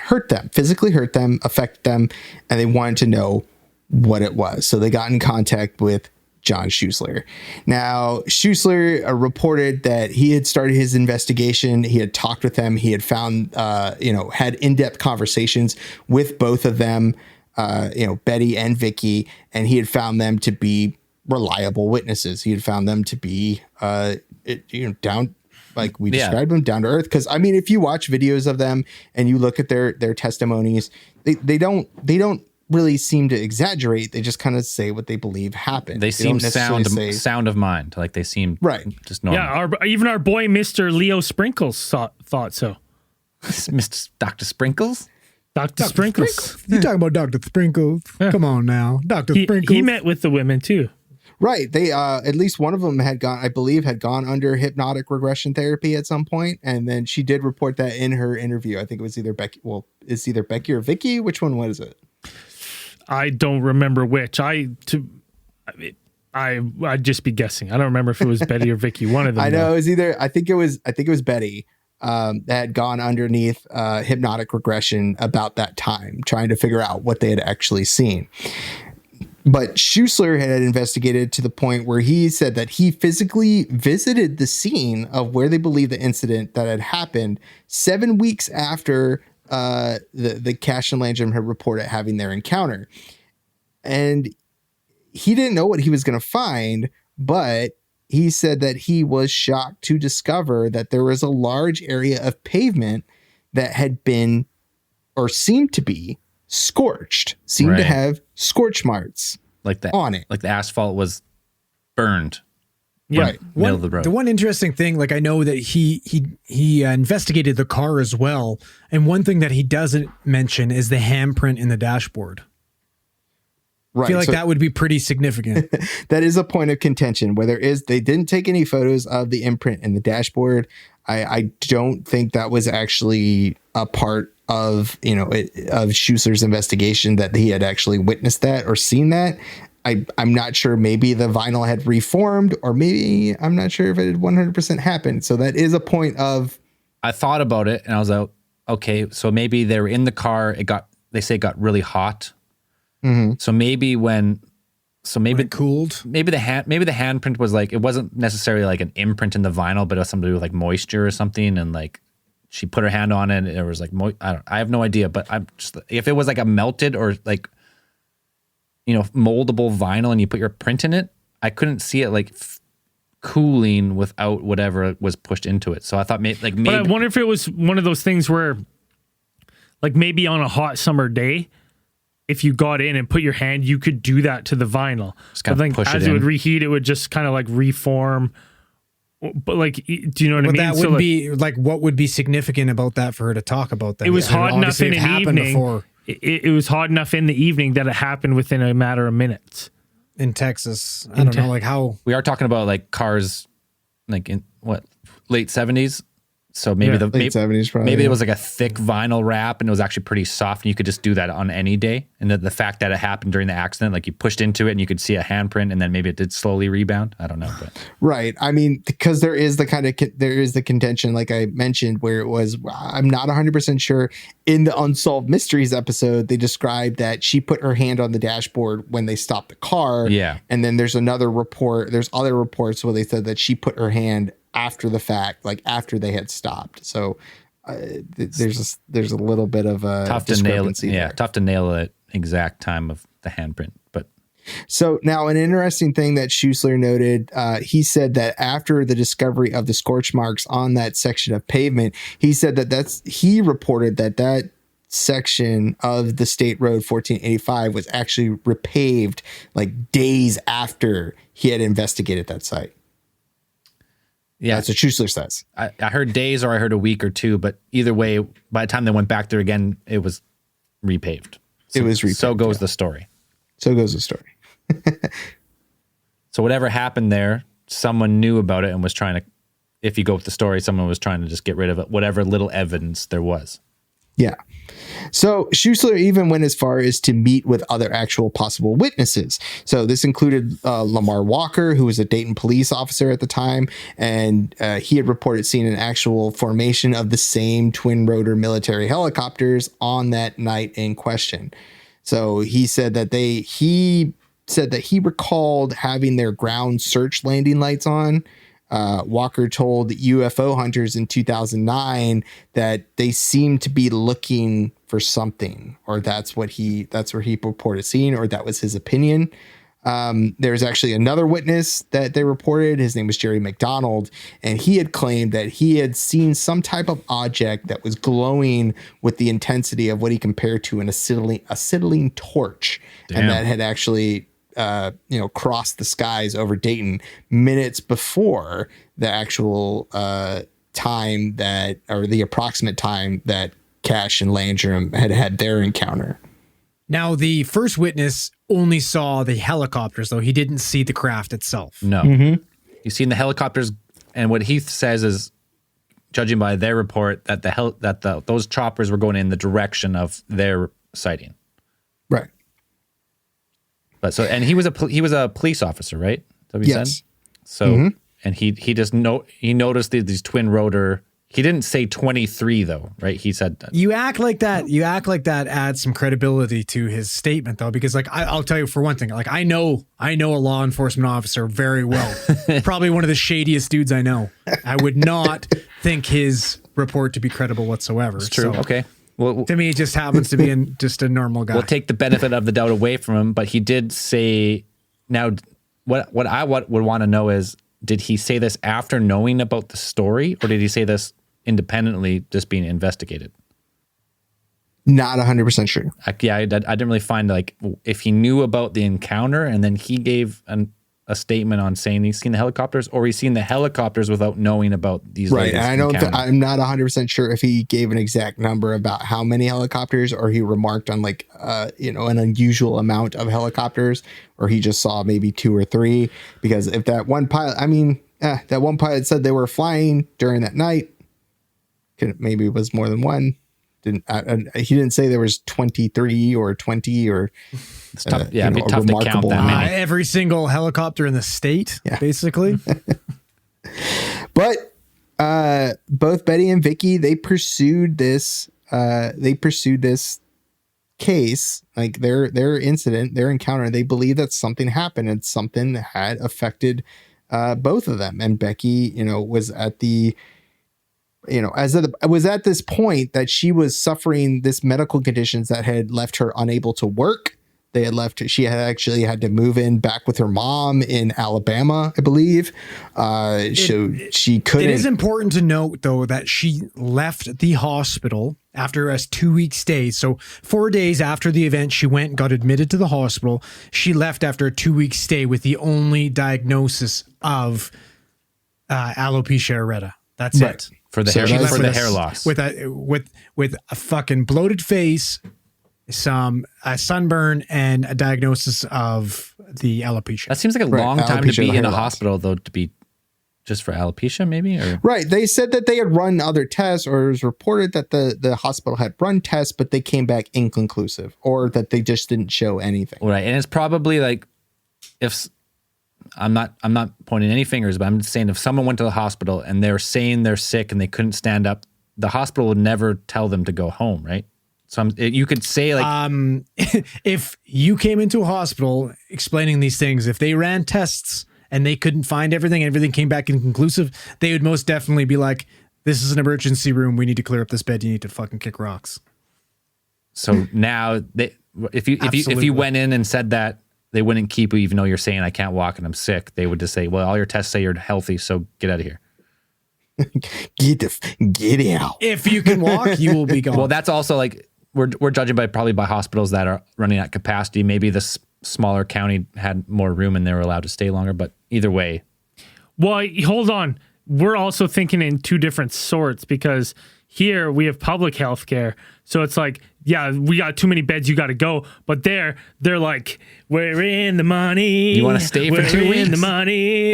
S7: physically hurt them, affected them, and they wanted to know what it was. So they got in contact with John Schuessler. Now, Schuessler reported that he had started his investigation. He had talked with them. He had found, had in-depth conversations with both of them, Betty and Vicky, and he had found them to be reliable witnesses. He had found them to be, down, like we described them, down to earth. Because I mean, if you watch videos of them and you look at their testimonies, they don't really seem to exaggerate. They just kind of say what they believe happened.
S5: They seem sound of mind. Like they seem just normal.
S4: Yeah, even our boy Mr. Leo Sprinkles thought so.
S5: Mr. Dr. Sprinkles?
S4: Dr. Sprinkles.
S6: You talking about Dr. Sprinkles? Yeah. Come on now. Dr. Sprinkles.
S4: He met with the women too.
S7: Right. They at least one of them had gone under hypnotic regression therapy at some point, and then she did report that in her interview. I think it was either Becky. Well, it's either Becky or Vicky. Which one was it?
S4: I don't remember which. I'd just be guessing. I don't remember if it was Betty or Vicky. One of them.
S7: I know it was either. I think it was Betty that had gone underneath hypnotic regression about that time, trying to figure out what they had actually seen. But Schuessler had investigated to the point where he said that he physically visited the scene of where they believe the incident that had happened 7 weeks after the Cash-Landrum had reported having their encounter. And he didn't know what he was going to find, but he said that he was shocked to discover that there was a large area of pavement that had been, or seemed to be, scorched, seemed to have scorch marks on it.
S5: Like the asphalt was burned.
S7: Right.
S5: Middle of the road.
S6: The one interesting thing, like I know that he investigated the car as well. And one thing that he doesn't mention is the handprint in the dashboard. Right. I feel like that would be pretty significant.
S7: That is a point of contention. They didn't take any photos of the imprint in the dashboard. I don't think that was actually a part of Schuessler's investigation, that he had actually witnessed that or seen that. I'm not sure. Maybe the vinyl had reformed, or maybe I'm not sure if it had 100% happened. So that is a point of.
S5: I thought about it and I was like, okay, so maybe they were in the car. They say it got really hot.
S7: Mm-hmm.
S5: So maybe when it
S6: cooled, maybe the
S5: handprint was like, it wasn't necessarily like an imprint in the vinyl, but it was something to do with like moisture or something. And like she put her hand on it and it was like, I have no idea, but I'm just, if it was like a melted or like, moldable vinyl and you put your print in it, I couldn't see it like cooling without whatever was pushed into it. So I thought maybe.
S4: But I wonder if it was one of those things where, like maybe on a hot summer day, if you got in and put your hand, you could do that to the vinyl.
S5: Just
S4: I think as it would reheat, it would just kind of like reform. But like, do you know what I mean?
S6: That would be like, what would be significant about that for her to talk about that?
S4: It was hot enough in an evening.
S6: Before.
S4: It was hot enough in the evening that it happened within a matter of minutes.
S6: In Texas, I don't know, like how
S5: we are talking about like cars, like in what late 70s. So maybe the
S7: late 70s probably.
S5: Maybe it was like a thick vinyl wrap and it was actually pretty soft and you could just do that on any day. And the fact that it happened during the accident, like you pushed into it and you could see a handprint and then maybe it did slowly rebound. I don't know. But.
S7: Right. I mean, because there is the contention, like I mentioned, where it was, I'm not 100% sure. In the Unsolved Mysteries episode, they described that she put her hand on the dashboard when they stopped the car.
S5: Yeah.
S7: And then there's other reports where they said that she put her hand after the fact, like after they had stopped. So there's a little bit of a
S5: tough to nail it. Yeah, tough to nail the exact time of the handprint. But
S7: so now an interesting thing that Schuessler noted, he said that after the discovery of the scorch marks on that section of pavement, he said he reported that section of the State Road 1485 was actually repaved like days after he had investigated that site. Yeah, that's what Schuessler says.
S5: I heard days or I heard a week or two, but either way, by the time they went back there again, it was repaved. So goes the story.
S7: So goes the story.
S5: So whatever happened there, someone knew about it and was trying to, if you go with the story, someone was trying to just get rid of it, whatever little evidence there was.
S7: Yeah. So Schuessler even went as far as to meet with other actual possible witnesses. So this included Lamar Walker, who was a Dayton police officer at the time, and he had reported seeing an actual formation of the same twin rotor military helicopters on that night in question. So he said that he recalled having their ground search landing lights on. Walker told UFO hunters in 2009 that they seemed to be looking for something, or that's where he reported seeing, or that was his opinion. There's actually another witness that they reported. His name was Jerry McDonald, and he had claimed that he had seen some type of object that was glowing with the intensity of what he compared to an acetylene torch. Damn. And that had actually crossed the skies over Dayton minutes before the actual time that, or the approximate time that Cash and Landrum had their encounter.
S6: Now, the first witness only saw the helicopters, though. He didn't see the craft itself.
S5: No.
S7: Mm-hmm.
S5: You've seen the helicopters, and what Heath says is, judging by their report, that those choppers were going in the direction of their sighting.
S7: Right.
S5: But so, and he was a police officer, right? Is that what he said? So, and he just he noticed these twin rotor. He didn't say 23 though, right? He said
S6: you act like that. You act like that adds some credibility to his statement, though, because like I'll tell you for one thing, like I know a law enforcement officer very well, probably one of the shadiest dudes I know. I would not think his report to be credible whatsoever.
S5: It's true. So, okay. Well,
S6: to me, it just happens to be just a normal guy.
S5: We'll take the benefit of the doubt away from him, but he did say. Now, what I would want to know is, did he say this after knowing about the story, or did he say this independently, just being investigated?
S7: Not 100% sure.
S5: I didn't really find like if he knew about the encounter and then he gave a statement on saying he's seen the helicopters, or he's seen the helicopters without knowing about these.
S7: Right. And I'm not 100% sure if he gave an exact number about how many helicopters, or he remarked on like, an unusual amount of helicopters, or he just saw maybe 2 or 3, because if that one pilot said they were flying during that night, maybe it was more than one. He didn't say there was 23 or 20 or
S5: it's tough. Yeah, it'd be tough to count that many.
S6: Every single helicopter in the state, basically.
S7: But both Betty and Vicky, they pursued this case, like their incident, their encounter. They believe that something happened and something had affected both of them. And Becky, was at the was at this point that she was suffering this medical conditions that had left her unable to work, They had left. She had actually had to move in back with her mom in Alabama, I believe. So she couldn't.
S6: It is important to note, though, that she left the hospital after a 2-week stay. So 4 days after the event, she went and got admitted to the hospital. She left after a 2-week stay with the only diagnosis of alopecia areata. That's it.
S5: For the hair loss.
S6: With a fucking bloated face, a sunburn, and a diagnosis of the alopecia.
S5: That seems like a long time to be in a hospital, though, to be just for alopecia, maybe? Or?
S7: Right. They said that they had run other tests, or it was reported that the hospital had run tests, but they came back inconclusive, or that they just didn't show anything.
S5: Right. And it's probably like, if I'm not pointing any fingers, but I'm saying if someone went to the hospital and they're saying they're sick and they couldn't stand up, the hospital would never tell them to go home, right? So you could say like,
S6: if you came into a hospital explaining these things, if they ran tests and they couldn't find everything came back inconclusive, they would most definitely be like, this is an emergency room. We need to clear up this bed. You need to fucking kick rocks.
S5: So now if you went in and said that, they wouldn't keep you, even though you're saying I can't walk and I'm sick. They would just say, well, all your tests say you're healthy, so get out of here.
S7: Get out.
S6: If you can walk, you will be gone.
S5: Well, that's also like, we're judging probably by hospitals that are running at capacity. Maybe this smaller county had more room and they were allowed to stay longer, but either way.
S4: Well, hold on. We're also thinking in two different sorts, because here we have public health care. So it's like, yeah, we got too many beds, you got to go. But they're like, we're in the money.
S5: You want to stay for 2 weeks?
S4: We're in the money.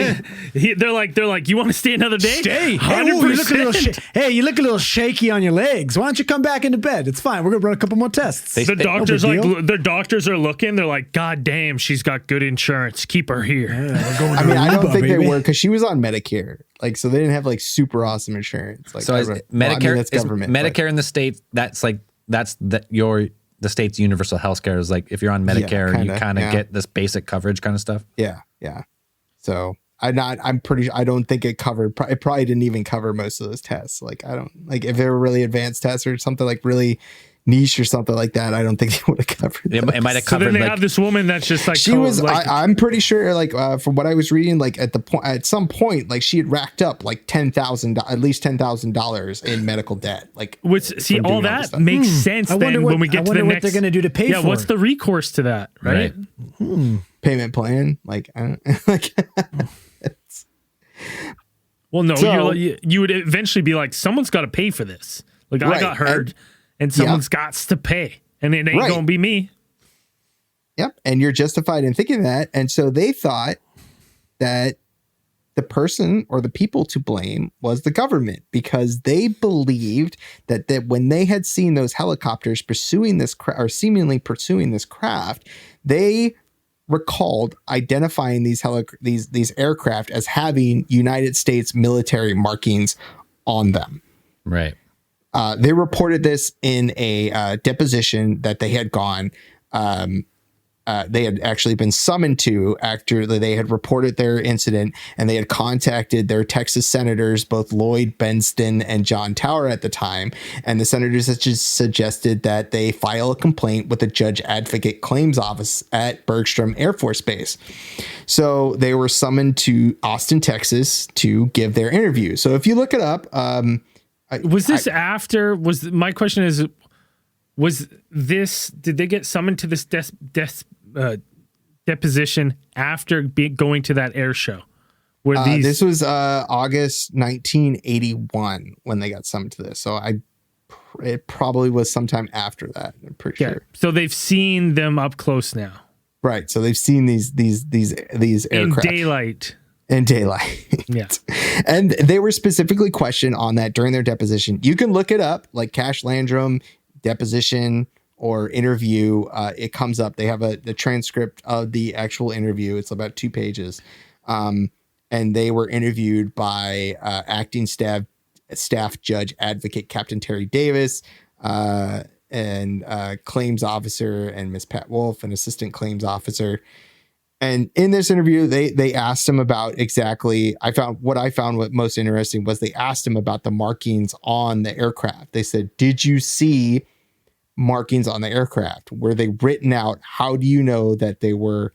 S4: They're like, you want to stay another day?
S6: Stay.
S4: 100%.
S6: Hey, you look a little shaky on your legs. Why don't you come back into bed? It's fine. We're gonna run a couple more tests.
S4: The doctors are looking. They're like, God damn, she's got good insurance. Keep her here.
S6: Yeah,
S7: I don't think they were, because she was on Medicare. Like, so they didn't have like super awesome insurance. Like,
S5: so Medicare,
S7: that's government.
S5: Medicare in the States, the state's universal health care is like, if you're on Medicare, you kind of get this basic coverage kind of stuff.
S7: Yeah. So I don't think it covered. It probably didn't even cover most of those tests. Like, I don't like if they were really advanced tests or something like really niche or something like that. I don't think they would have covered.
S5: It might have covered.
S4: So then they have this woman that's just like,
S7: she was. Like, I'm pretty sure, like from what I was reading, like at some point, like she had racked up like at least $10,000 in medical debt. Like,
S4: see, all that makes sense. Then when we get to the next,
S6: what they're going to do to pay for.
S4: Yeah, what's the recourse to that? Right.
S7: Payment plan. Like,
S4: well, no, so, you would eventually be like, someone's got to pay for this. Like, I got hurt. And someone's got to pay, and it ain't going to be me.
S7: Yep. And you're justified in thinking that. And so they thought that the person or the people to blame was the government, because they believed that when they had seen those helicopters pursuing this or seemingly pursuing this craft, they recalled identifying these aircraft as having United States military markings on them.
S5: Right.
S7: They reported this in a deposition that they had gone. They had actually been summoned to after they had reported their incident, and they had contacted their Texas senators, both Lloyd Benston and John Tower at the time. And the senators had just suggested that they file a complaint with the Judge Advocate Claims Office at Bergstrom Air Force Base. So they were summoned to Austin, Texas to give their interview. So if you look it up,
S4: my question is, did they get summoned to this deposition after going to that air show? This was August 1981 when they got summoned to this. So it probably was sometime after that. I'm pretty sure. So they've seen them up close now.
S7: Right. So they've seen these aircraft in daylight.
S4: Yeah.
S7: And they were specifically questioned on that during their deposition. You can look it up, like Cash-Landrum deposition or interview. It comes up. They have the transcript of the actual interview. It's about 2 pages. And they were interviewed by acting staff judge advocate Captain Terry Davis, and claims officer, and Miss Pat Wolf, an assistant claims officer. And in this interview, they asked him about exactly. What I found most interesting was they asked him about the markings on the aircraft. They said, "Did you see markings on the aircraft? Were they written out? How do you know that they were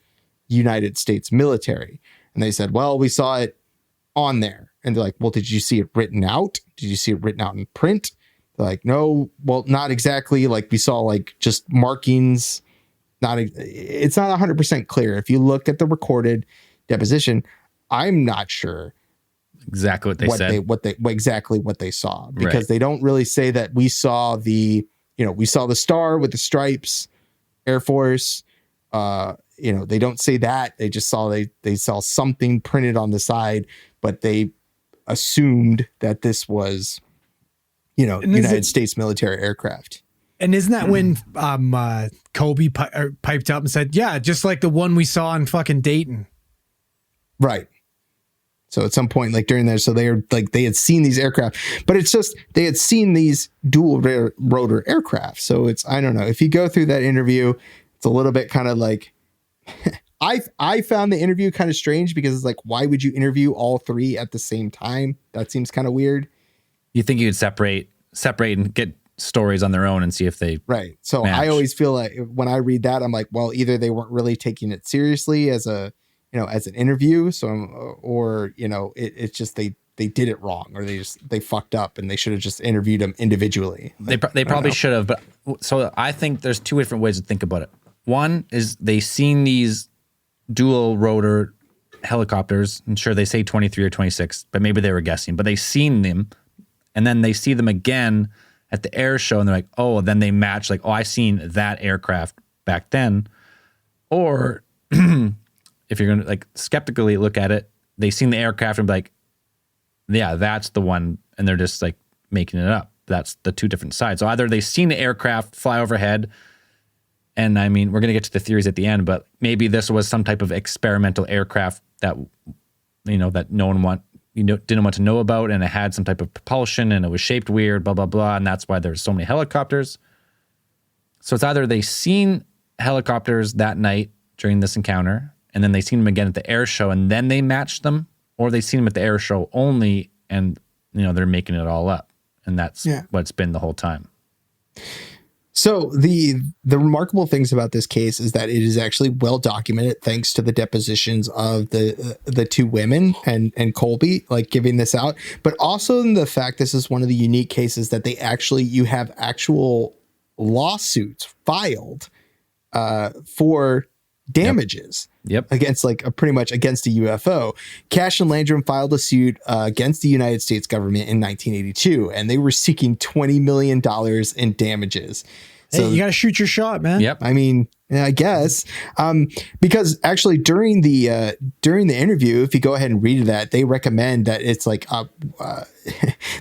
S7: United States military? And they said, well, we saw it on there. And they're like, well, did you see it written out? Did you see it written out in print? They're like, no, well, not exactly. Like we saw like just markings. It's not 100% clear. If you look at the recorded deposition, I'm not sure
S5: exactly what they said.
S7: Exactly what they saw, because they don't really say that we saw the star with the stripes, Air Force. They don't say that. They just saw they saw something printed on the side, but they assumed that this was, United States military aircraft.
S6: And isn't that when Kobe piped up and said, yeah, just like the one we saw in fucking Dayton?
S7: Right. So at some point, like during there, so they had seen these aircraft, but it's just, they had seen these dual rotor aircraft. So I don't know, if you go through that interview, it's a little bit kind of like, I found the interview kind of strange, because it's like, why would you interview all three at the same time? That seems kind of weird.
S5: You think you'd separate and get stories on their own and see if they
S7: right. So
S5: match.
S7: I always feel like when I read that, I'm like, well, either they weren't really taking it seriously as an interview. So, it's just, they did it wrong, or they fucked up and they should have just interviewed them individually.
S5: They probably should have. But so I think there's two different ways to think about it. One is they seen these dual rotor helicopters. I'm sure they say 23 or 26, but maybe they were guessing, but they seen them, and then they see them again at the air show, and they're like, oh, then they match, like, oh, I seen that aircraft back then. Or if you're gonna like skeptically look at it, they seen the aircraft and be like, yeah, that's the one, and they're just like making it up. That's the two different sides. So either they seen the aircraft fly overhead, and I mean, we're gonna get to the theories at the end, but maybe this was some type of experimental aircraft that that no one didn't want to know about, and it had some type of propulsion, and it was shaped weird, blah blah blah, and that's why there's so many helicopters. So it's either they seen helicopters that night during this encounter, and then they seen them again at the air show, and then they matched them, or they seen them at the air show only, and they're making it all up, and that's what it's been the whole time.
S7: So the remarkable things about this case is that it is actually well documented, thanks to the depositions of the two women and Colby, like giving this out, but also in the fact this is one of the unique cases that you have actual lawsuits filed for damages.
S5: Yep.
S7: Against pretty much against a UFO. Cash-Landrum filed a suit against the United States government in 1982, and they were seeking $20 million in damages.
S6: So you got to shoot your shot, man.
S5: Yep.
S7: I mean, I guess, because actually during the interview, if you go ahead and read that, they recommend that it's like,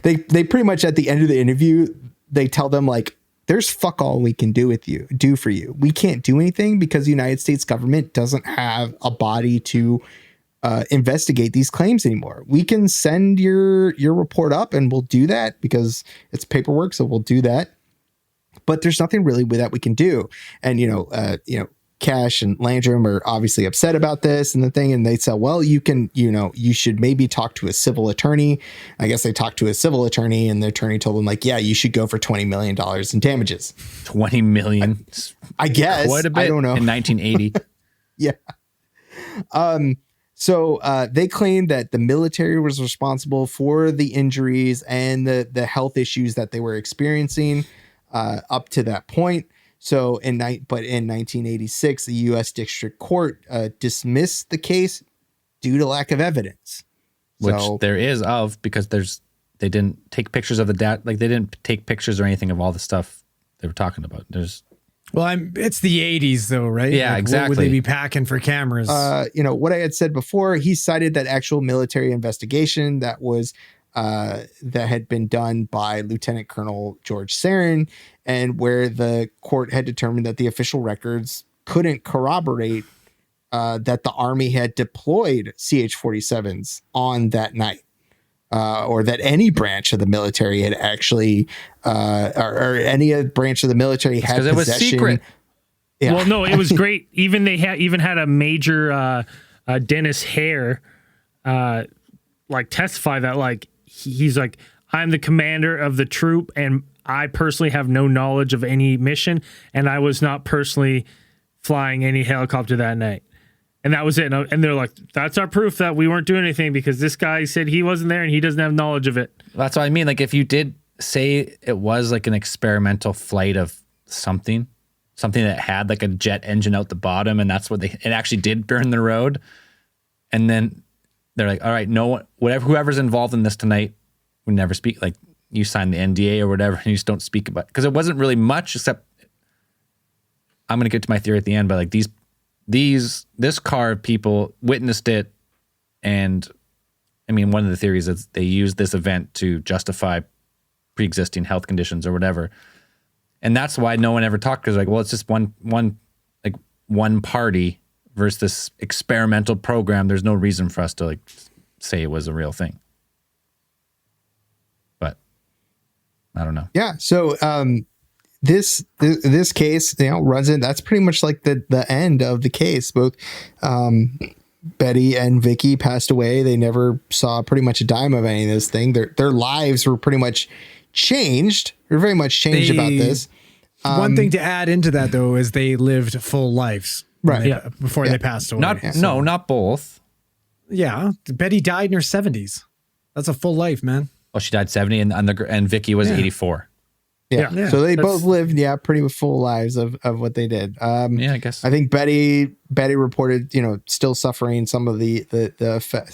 S7: they pretty much at the end of the interview, they tell them like, there's fuck all we can do for you. We can't do anything because the United States government doesn't have a body to investigate these claims anymore. We can send your report up, and we'll do that because it's paperwork. So we'll do that. But there's nothing really that we can do. And, Cash and Landrum are obviously upset about this and the thing. And they said, well, you should maybe talk to a civil attorney. I guess they talked to a civil attorney, and the attorney told them like, yeah, you should go for $20 million in damages.
S5: 20 million.
S7: I guess.
S5: Quite a bit.
S7: I don't know.
S5: In 1980.
S7: Yeah. So they claimed that the military was responsible for the injuries and the health issues that they were experiencing up to that point. So in 1986, the U.S. District Court dismissed the case due to lack of evidence.
S5: Which there is because they didn't take pictures of the data, like they didn't take pictures or anything of all the stuff they were talking about.
S6: It's the 80s though, right?
S5: Yeah, exactly.
S6: What would they be packing for cameras?
S7: What I had said before, he cited that actual military investigation that had been done by Lieutenant Colonel George Sarin, and where the court had determined that the official records couldn't corroborate that the Army had deployed CH-47s on that night, or that any branch of the military had actually, or any branch of the military had possession.
S5: Because it was secret.
S7: Yeah.
S4: Well, no, it was great. Even they had a major Dennis Hare testify that he's like, I'm the commander of the troop, and I personally have no knowledge of any mission, and I was not personally flying any helicopter that night. And that was it. And they're like, that's our proof that we weren't doing anything because this guy said he wasn't there and he doesn't have knowledge of it.
S5: That's what I mean. Like, if you did say it was like an experimental flight of something that had like a jet engine out the bottom, and that's what it actually did burn the road. And then they're like, all right, whoever's involved in this tonight, we never speak. Like, you sign the NDA or whatever, and you just don't speak about it. Because it wasn't really much, except I'm going to get to my theory at the end, but like this car of people witnessed it. And I mean, one of the theories is they used this event to justify pre-existing health conditions or whatever. And that's why no one ever talked, because like, well, it's just one party versus this experimental program. There's no reason for us to like say it was a real thing. But I don't know.
S7: Yeah. So this case, runs in. That's pretty much like the end of the case. Both Betty and Vicky passed away. They never saw pretty much a dime of any of this thing. Their lives were pretty much changed. They're very much changed about this.
S6: One thing to add into that though is they lived full lives, right? Before they passed away.
S5: Not both.
S6: Yeah, Betty died in her 70s. That's a full life, man.
S5: Oh, she died 70, and Vicky was 84.
S7: Yeah. So they both lived, pretty full lives of what they did.
S5: I guess.
S7: I think Betty reported, still suffering some of the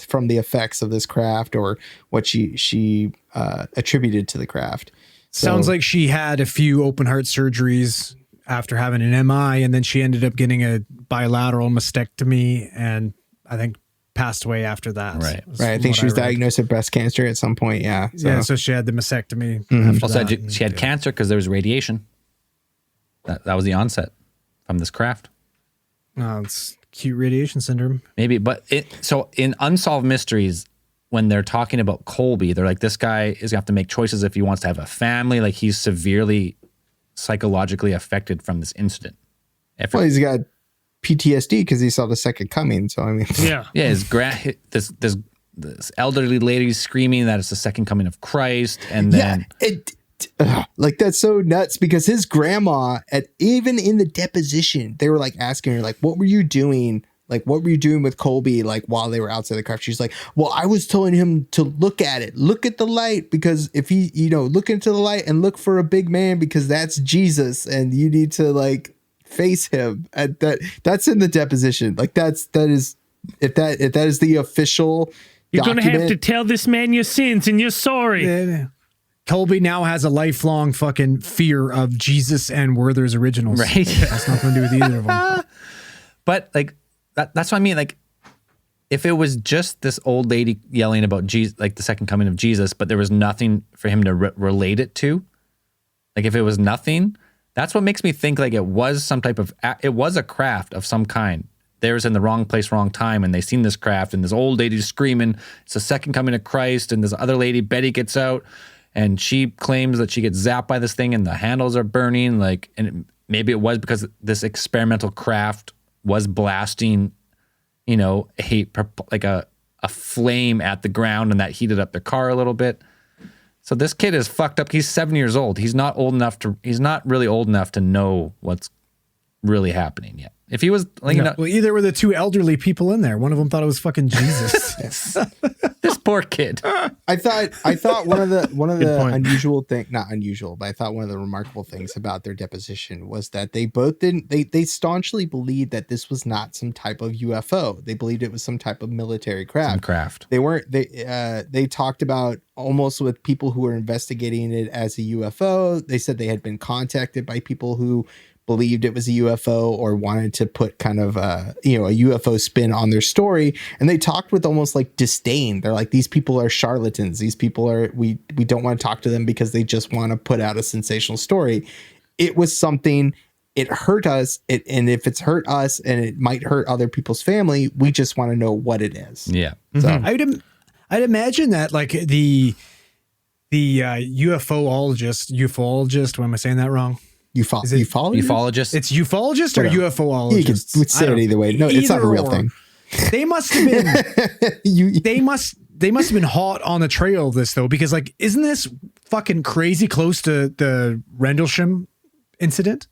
S7: from the effects of this craft, or what she attributed to the craft.
S6: Sounds like she had a few open heart surgeries after having an MI, and then she ended up getting a bilateral mastectomy, and I think passed away after that.
S5: Right.
S7: I think she was diagnosed with breast cancer at some point. Yeah.
S6: So she had the mastectomy.
S5: Also, she had cancer because there was radiation. That was the onset from this craft.
S6: It's acute radiation syndrome.
S5: Maybe, but so in Unsolved Mysteries, when they're talking about Colby, they're like, this guy is going to have to make choices if he wants to have a family. Like, he's severely psychologically affected from this incident.
S7: Well, he's got PTSD because he saw the second coming. So, I mean,
S5: this elderly lady screaming that it's the second coming of Christ. And then
S7: that's so nuts, because his grandma, even in the deposition, they were like asking her, like, what were you doing? Like, what were you doing with Colby, like, while they were outside the craft? She's like, well, I was telling him to look at it. Look at the light, because if he, look into the light and look for a big man, because that's Jesus, and you need to, like, face him. And that's in the deposition. Like, that is the official
S4: You're going to have to tell this man your sins and you're sorry.
S6: Yeah. Colby now has a lifelong fucking fear of Jesus and Werther's Originals.
S5: Right.
S6: That's nothing to do with either of them.
S5: But, like, that's what I mean. Like, if it was just this old lady yelling about Jesus, like the second coming of Jesus, but there was nothing for him to relate it to, like, if it was nothing, that's what makes me think like it was some type of, it was a craft of some kind. They was in the wrong place, wrong time, and they seen this craft, and this old lady screaming, it's the second coming of Christ, and this other lady, Betty, gets out, and she claims that she gets zapped by this thing, and the handles are burning, like, and maybe it was because this experimental craft was blasting, a flame at the ground, and that heated up the car a little bit. So this kid is fucked up. He's 7 years old. He's not really old enough to know what's really happening yet. If he was,
S6: well, either were the two elderly people in there. One of them thought it was fucking Jesus.
S5: This poor kid.
S7: I thought one of the unusual thing, not unusual, but I thought one of the remarkable things about their deposition was that they both they staunchly believed that this was not some type of UFO. They believed it was some type of military craft. They talked about almost with people who were investigating it as a UFO. They said they had been contacted by people who believed it was a UFO or wanted to put kind of a UFO spin on their story, and they talked with almost like disdain. They're like, these people are charlatans. These people are we don't want to talk to them because they just want to put out a sensational story. It was something. It hurt us, and if it's hurt us and it might hurt other people's family, we just want to know what it is.
S5: Yeah.
S7: So
S6: I'd imagine that like the ufologist. Why am I saying that wrong?
S5: Ufologist?
S6: It's ufologist or UFOologist?
S7: You could say it either way. No, it's not a real thing.
S6: They must have been. they must have been hot on the trail of this though, because like, isn't this fucking crazy close to the Rendlesham incident?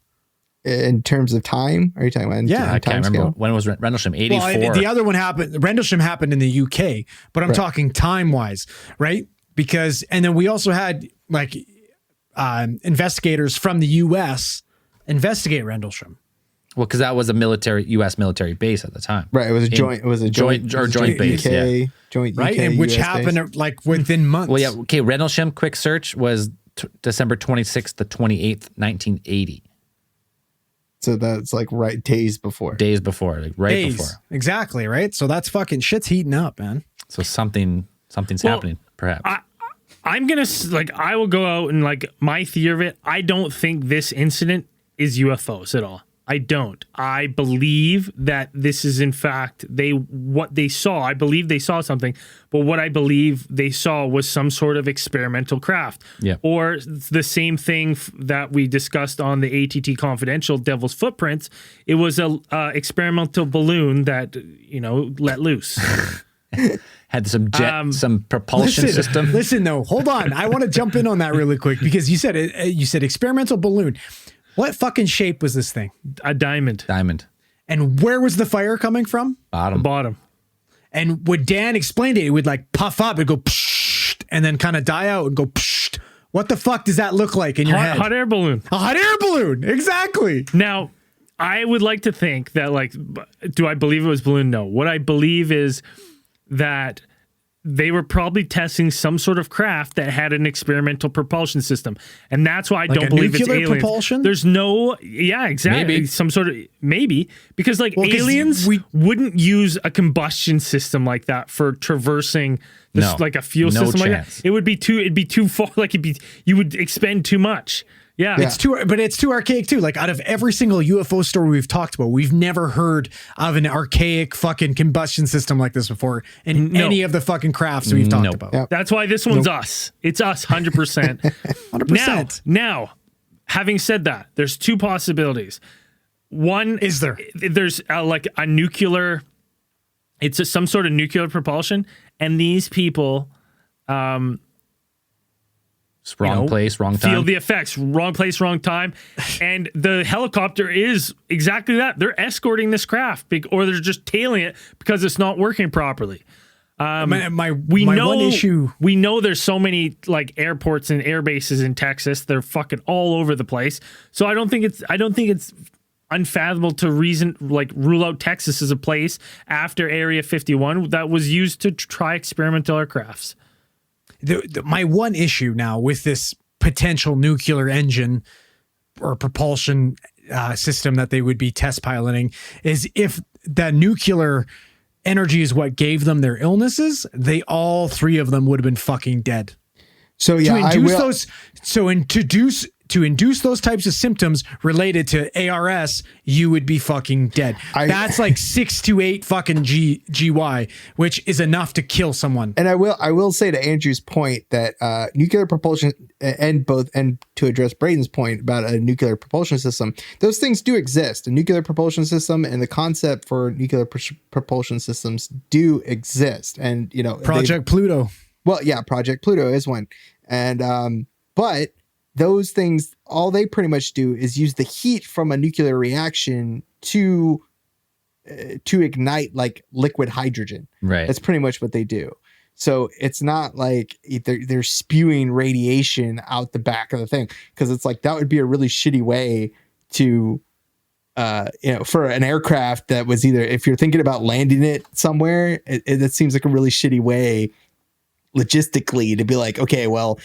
S7: In terms of time, are you talking about?
S6: Yeah,
S5: I can't remember when was Rendlesham. 84.
S6: Well, the other one happened. Rendlesham happened in the UK, but I'm talking time wise, right? Because and then we also had like investigators from the US investigate Rendlesham.
S5: Well, because that was a U.S. military base at the time.
S7: Right. It was a joint. It was a joint
S5: base.
S7: UK,
S5: yeah.
S7: Joint UK,
S6: right, and which
S7: US
S6: happened
S7: base.
S6: like within months.
S5: Well, yeah. Okay. Rendlesham quick search was December 26th to 28th, 1980.
S7: So that's like days before.
S5: Days before, like right
S6: Days.
S5: before.
S6: Exactly, right? So that's fucking shit's heating up, man.
S5: So something's happening, perhaps.
S4: I'm going to, I will go out and, my theory of it, I don't think this incident is UFOs at all. I don't. I believe that this is, in fact, what they saw. I believe they saw something, but what I believe they saw was some sort of experimental craft.
S5: Yeah.
S4: Or the same thing that we discussed on the ATT Confidential Devil's Footprints. It was a experimental balloon that, let loose.
S5: Had some some propulsion system.
S6: Listen, though, hold on. I want to jump in on that really quick because you said experimental balloon. What fucking shape was this thing?
S4: A diamond.
S6: And where was the fire coming from?
S4: Bottom.
S6: And when Dan explained it, it would puff up, it'd go psh, and then kind of die out and go psh. What the fuck does that look like in your head?
S4: Hot air balloon.
S6: A hot air balloon. Exactly.
S4: Now, I would like to think that, do I believe it was balloon? No. What I believe is that they were probably testing some sort of craft that had an experimental propulsion system. And that's why I don't believe it's aliens.
S6: Propulsion?
S4: There's no, exactly.
S5: Maybe.
S4: Some sort of, because aliens wouldn't use a combustion system like that for traversing this, a fuel system like that. It'd be too far, you would expend too much. Yeah.
S6: It's too archaic too. Out of every single UFO story we've talked about, we've never heard of an archaic fucking combustion system like this before in any of the fucking crafts we've talked about.
S7: Yep.
S4: That's why this one's us. It's us 100%.
S6: 100%.
S4: Now, having said that, there's two possibilities. One
S6: is
S4: there's a nuclear, it's some sort of nuclear propulsion, and these people
S5: wrong place, wrong time.
S4: Feel the effects. Wrong place, wrong time. And the helicopter is exactly that. They're escorting this craft, or they're just tailing it because it's not working properly.
S6: We know
S4: there's so many airports and air bases in Texas. They're fucking all over the place. So I don't think it's unfathomable to rule out Texas as a place after Area 51 that was used to try experimental aircrafts.
S6: My one issue now with this potential nuclear engine or propulsion system that they would be test piloting is if the nuclear energy is what gave them their illnesses, all three of them would have been fucking dead.
S7: So yeah,
S6: to induce those types of symptoms related to ARS, you would be fucking dead. That's 6 to 8 fucking GY, which is enough to kill someone.
S7: And I will say to Andrew's point that nuclear propulsion and to address Braden's point about a nuclear propulsion system, those things do exist. A nuclear propulsion system and the concept for nuclear propulsion systems do exist. And
S6: Project Pluto.
S7: Well, yeah, Project Pluto is one. And but those things, all they pretty much do is use the heat from a nuclear reaction to ignite liquid hydrogen.
S5: Right.
S7: That's pretty much what they do. So it's not they're spewing radiation out the back of the thing, because it's that would be a really shitty way to, for an aircraft that was either, if you're thinking about landing it somewhere, it seems like a really shitty way logistically to be okay, well,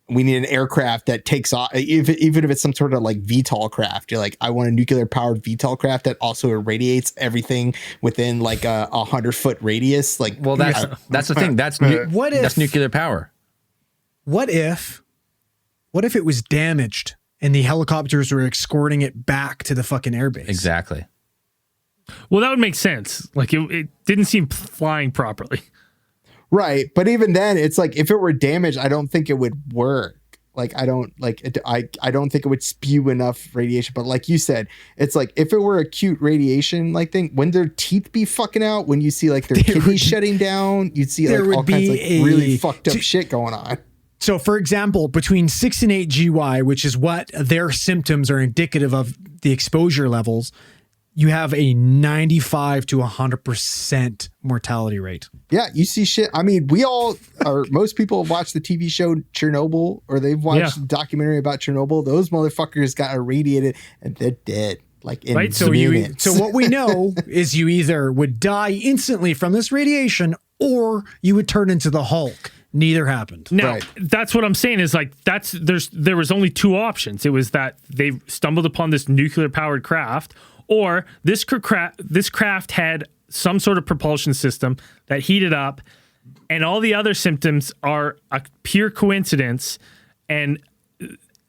S7: we need an aircraft that takes off, even if it's some sort of VTOL craft. You're I want a nuclear powered VTOL craft that also irradiates everything within 100-foot radius.
S5: Well, that's the thing. That's nuclear power.
S6: What if it was damaged and the helicopters were escorting it back to the fucking airbase?
S5: Exactly.
S4: Well, that would make sense. It didn't seem flying properly.
S7: Right. But even then, it's if it were damaged, I don't think it would work. Like, I don't like it. I don't think it would spew enough radiation. But like you said, it's like if it were acute radiation like thing, when their teeth be fucking out, when you see like their kidneys shutting down, you'd see like all kinds of like really fucked up shit going on.
S6: So, for example, between 6 and 8 GY, which is what their symptoms are indicative of the exposure levels, you have a 95 to 100% mortality rate.
S7: Yeah, you see shit. I mean, most people have watched the TV show Chernobyl, or they've watched a documentary about Chernobyl. Those motherfuckers got irradiated and they're dead. Like in minutes.
S6: So what we know is you either would die instantly from this radiation or you would turn into the Hulk. Neither happened.
S4: Now, that's what I'm saying is like, there was only two options. It was that they stumbled upon this nuclear powered craft, or this craft had some sort of propulsion system that heated up, and all the other symptoms are a pure coincidence. And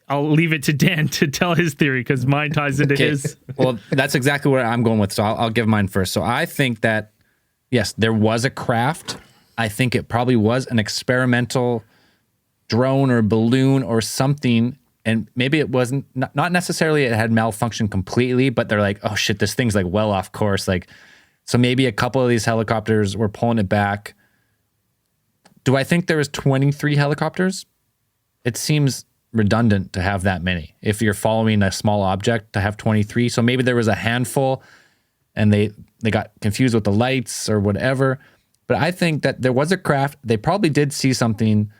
S4: I'll leave it to Dan to tell his theory because mine ties into his.
S5: Well, that's exactly what I'm going with. So I'll give mine first. So I think that, yes, there was a craft. I think it probably was an experimental drone or balloon or something. And maybe it wasn't, not necessarily it had malfunctioned completely, but they're like, oh shit, this thing's like well off course. Like, so maybe a couple of these helicopters were pulling it back. Do I think there was 23 helicopters? It seems redundant to have that many. If you're following a small object, to have 23. So maybe there was a handful and they got confused with the lights or whatever. But I think that there was a craft. They probably did see something.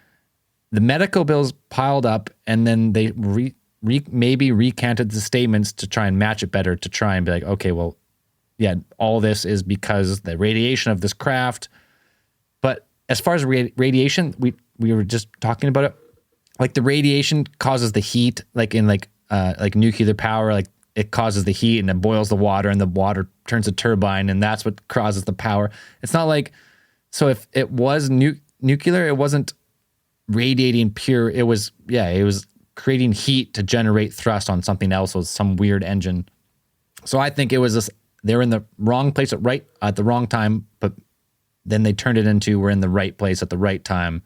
S5: The medical bills piled up, and then they maybe recanted the statements to try and match it better, to try and be like, okay, well, yeah, all this is because the radiation of this craft. But as far as radiation, we were just talking about it. Like the radiation causes the heat, like in like nuclear power, like it causes the heat and it boils the water, and the water turns a turbine, and that's what causes the power. It's not like, so if it was nuclear, it wasn't radiating pure. It was creating heat to generate thrust on something else with some weird engine. So I think it was this, they're in the wrong place at the wrong time, but then they turned it into we're in the right place at the right time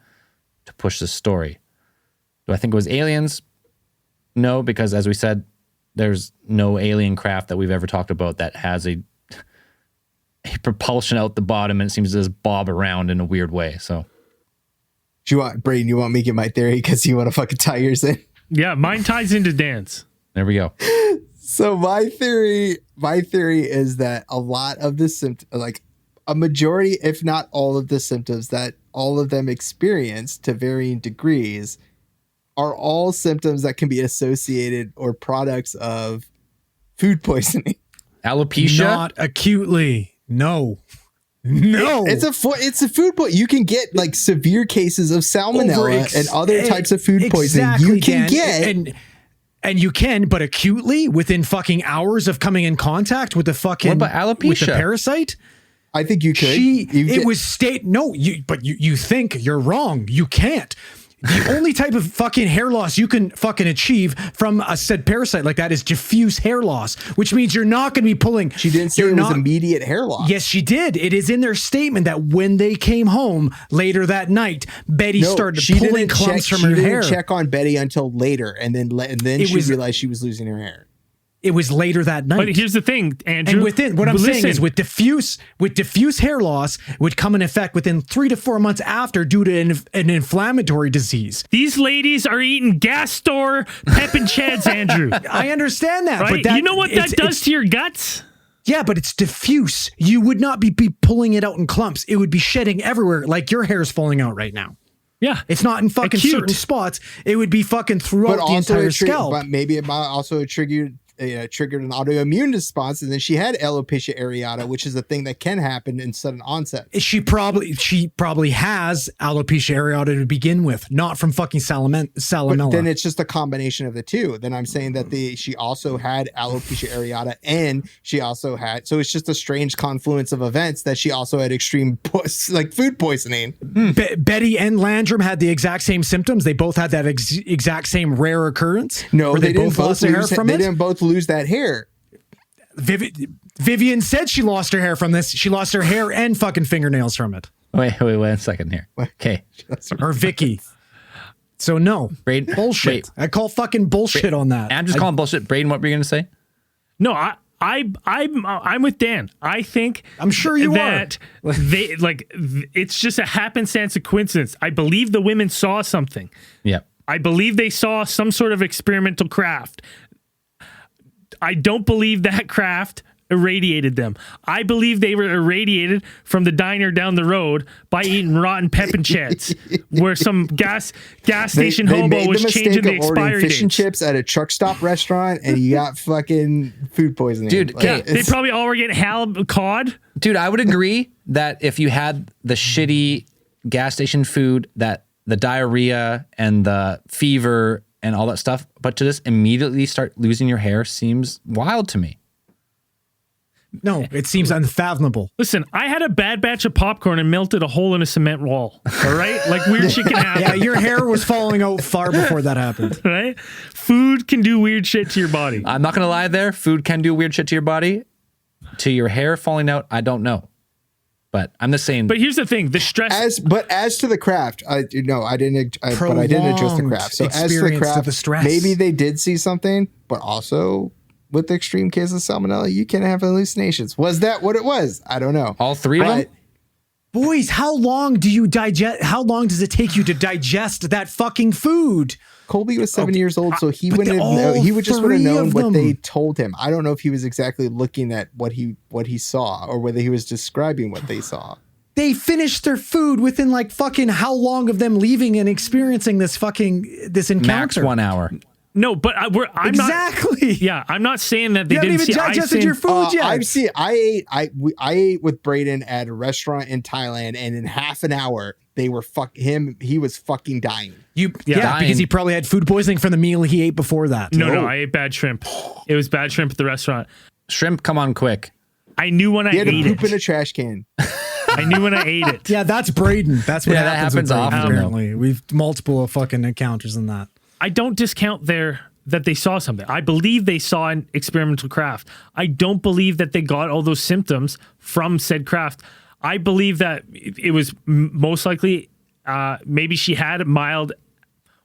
S5: to push this story. Do I think it was aliens? No, because as we said, there's no alien craft that we've ever talked about that has a propulsion out the bottom and it seems to just bob around in a weird way. So
S7: Braden, you want me to get my theory because you want to fucking tie yours in?
S4: Yeah, mine ties into Dan's.
S5: There we go.
S7: So my theory is that a lot of the symptoms, like a majority, if not all of the symptoms that all of them experience to varying degrees, are all symptoms that can be associated or products of food poisoning.
S5: Alopecia?
S6: Not acutely. No.
S7: It's a food poisoning. You can get like severe cases of salmonella and other types of food poisoning.
S6: Exactly,
S7: you can get
S6: and you can, but acutely within fucking hours of coming in contact with the fucking
S5: what about alopecia?
S6: With the parasite.
S7: I think you could.
S6: You think you're wrong. You can't. The only type of fucking hair loss you can fucking achieve from a said parasite like that is diffuse hair loss, which means you're not going to be pulling.
S7: She didn't say it was immediate hair loss.
S6: Yes, she did. It is in their statement that when they came home later that night, Betty started pulling clumps from her hair. She didn't
S7: check on Betty until later, and then she realized she was losing her hair.
S6: It was later that night.
S4: But here's the thing, Andrew.
S6: And what I'm saying is with diffuse hair loss would come in effect within 3 to 4 months after due to an inflammatory disease.
S4: These ladies are eating gas store pep and cheds, Andrew.
S6: I understand that.
S4: Right?
S6: But
S4: you know what that does to your guts?
S6: Yeah, but it's diffuse. You would not be pulling it out in clumps. It would be shedding everywhere like your hair's falling out right now.
S4: Yeah.
S6: It's not in fucking certain spots. It would be fucking throughout the entire scalp.
S7: But maybe it might also triggered an autoimmune response, and then she had alopecia areata, which is a thing that can happen in sudden onset.
S6: She probably has alopecia areata to begin with, not from fucking salmonella.
S7: But then it's just a combination of the two. Then I'm saying that she also had alopecia areata, and she also had, so it's just a strange confluence of events that she also had extreme food poisoning.
S6: Betty and Landrum had the exact same symptoms. They both had that exact same rare occurrence.
S7: No, they
S6: both lost their hair from it.
S7: They didn't both lose that hair.
S6: Vivian said she lost her hair from this. She lost her hair and fucking fingernails from it.
S5: Wait a second here. Okay.
S6: Or Vicky. So no,
S5: Braden,
S6: bullshit. I call fucking bullshit on that.
S5: I'm just calling bullshit. Braden, what were you going to say?
S4: No, I'm with Dan. I think
S6: I'm sure you
S4: that they it's just a happenstance of coincidence. I believe the women saw something.
S5: Yeah.
S4: I believe they saw some sort of experimental craft. I don't believe that craft irradiated them. I believe they were irradiated from the diner down the road by eating rotten pepinchets, where some gas station hobo was changing the expiry
S7: fish and
S4: dates.
S7: chips at a truck stop restaurant, and you got fucking food poisoning.
S5: Dude,
S4: They probably all were getting cod.
S5: Dude, I would agree that if you had the shitty gas station food, that the diarrhea and the fever and all that stuff, but to just immediately start losing your hair seems wild to me.
S6: No, it seems unfathomable.
S4: Listen, I had a bad batch of popcorn and melted a hole in a cement wall. All right? Like, weird shit can happen.
S6: Yeah, your hair was falling out far before that happened.
S4: Right? Food can do weird shit to your body.
S5: I'm not going to lie there. Food can do weird shit to your body. To your hair falling out, I don't know. But I'm just saying.
S4: But here's the thing: the stress.
S7: As to the craft, I didn't address the craft. So as to the craft, maybe they did see something, but also with the extreme case of salmonella, you can have hallucinations. Was that what it was? I don't know.
S5: All three of them?
S6: Boys, how long do you digest? How long does it take you to digest that fucking food?
S7: Colby was 7 years old, so he wouldn't have known. He would just would have known what they told him. I don't know if he was exactly looking at what he saw, or whether he was describing what they saw.
S6: They finished their food within like fucking how long of them leaving and experiencing this encounter?
S5: Max 1 hour.
S4: No, but I'm
S6: exactly.
S4: Not. Yeah, I'm not saying that they
S6: didn't
S4: even
S6: digested your food yet.
S7: I ate with Braden at a restaurant in Thailand, and in half an hour they were he was fucking dying.
S6: Dying. Because he probably had food poisoning from the meal he ate before that.
S4: No, I ate bad shrimp. It was bad shrimp at the restaurant.
S5: Shrimp, come on quick.
S4: I knew when I ate it.
S7: He had to poop in a trash can.
S4: I knew when I ate it.
S6: Yeah, that's Braden. That's what happens often. Apparently, we've multiple fucking encounters in that.
S4: I don't discount that they saw something. I believe they saw an experimental craft. I don't believe that they got all those symptoms from said craft. I believe that it was most likely maybe she had a mild,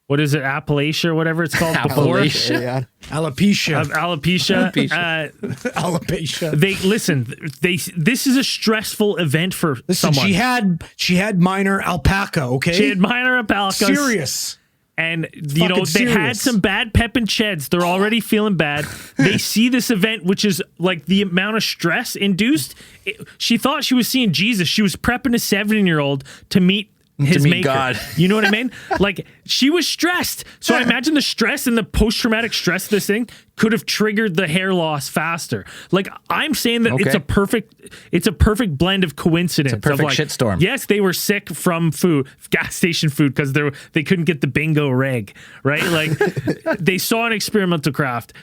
S4: what is it, Appalachia or whatever it's called before?
S6: Alopecia.
S4: Alopecia. This is a stressful event for someone.
S6: She had minor alpaca, okay?
S4: She had minor alpaca.
S6: Serious.
S4: And, they had some bad pep and cheds. They're already feeling bad. They see this event, which is like the amount of stress induced. She thought she was seeing Jesus. She was prepping a 7-year-old to meet his maker. God. You know what I mean? Like, she was stressed. So I imagine the stress and the post-traumatic stress of this thing could have triggered the hair loss faster. Like, I'm saying that it's a perfect blend of coincidence.
S5: It's a perfect shitstorm.
S4: Yes, they were sick from gas station food, because they couldn't get the bingo reg, right? Like, they saw an experimental craft.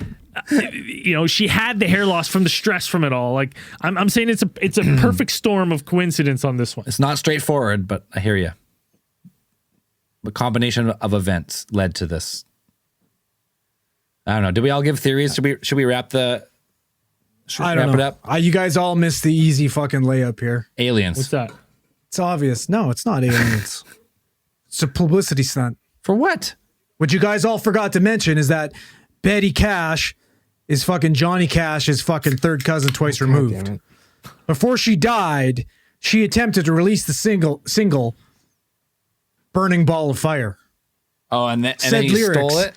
S4: She had the hair loss from the stress from it all. Like, I'm saying it's a perfect storm of coincidence on this one.
S5: It's not straightforward, but I hear you. The combination of events led to this. I don't know. Did we all give theories? Should we wrap it up?
S6: You guys all missed the easy fucking layup here.
S5: Aliens.
S4: What's that?
S6: It's obvious. No, it's not aliens. It's a publicity stunt.
S5: For what?
S6: What you guys all forgot to mention is that Betty Cash is fucking Johnny Cash's fucking third cousin twice removed. Before she died, she attempted to release the single Burning Ball of Fire.
S5: Oh, and then you stole it?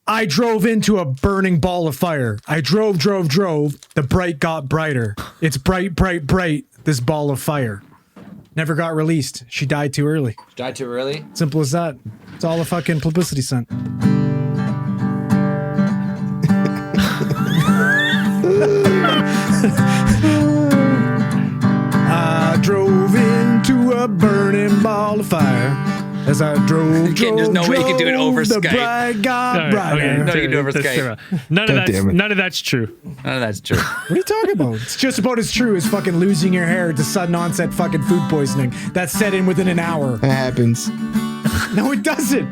S6: I drove into a burning ball of fire. I drove. The bright got brighter. It's bright, this ball of fire. Never got released. She died too early. Simple as that. It's all a fucking publicity stunt. I drove into a burning ball of fire. As I drove,
S5: there's no way you can do it over
S6: the
S5: Skype.
S6: Bright got brighter.
S5: Okay, no, you can do it over Skype.
S4: None of that's true.
S5: None of that's true.
S6: What are you talking about? It's just about as true as fucking losing your hair to sudden onset fucking food poisoning. That's set in within an hour.
S7: That happens.
S6: No, it doesn't.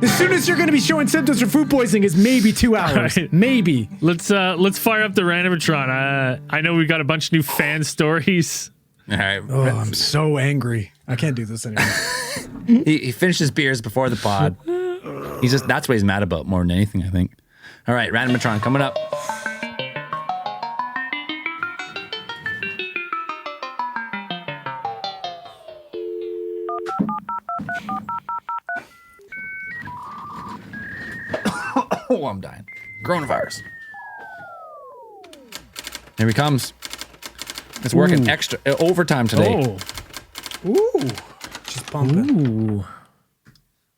S6: As soon as you're going to be showing symptoms for food poisoning is maybe 2 hours. Right. Maybe.
S4: Let's fire up the randomatron. I know we got a bunch of new fan stories.
S5: All right.
S6: Oh, I'm so angry. I can't do this anymore.
S5: He finished his beers before the pod. That's what he's mad about more than anything, I think. All right, Randomatron coming up. Oh, I'm dying. Coronavirus. Here he comes. It's working extra overtime today.
S6: Ooh. Just pumping.
S4: Ooh.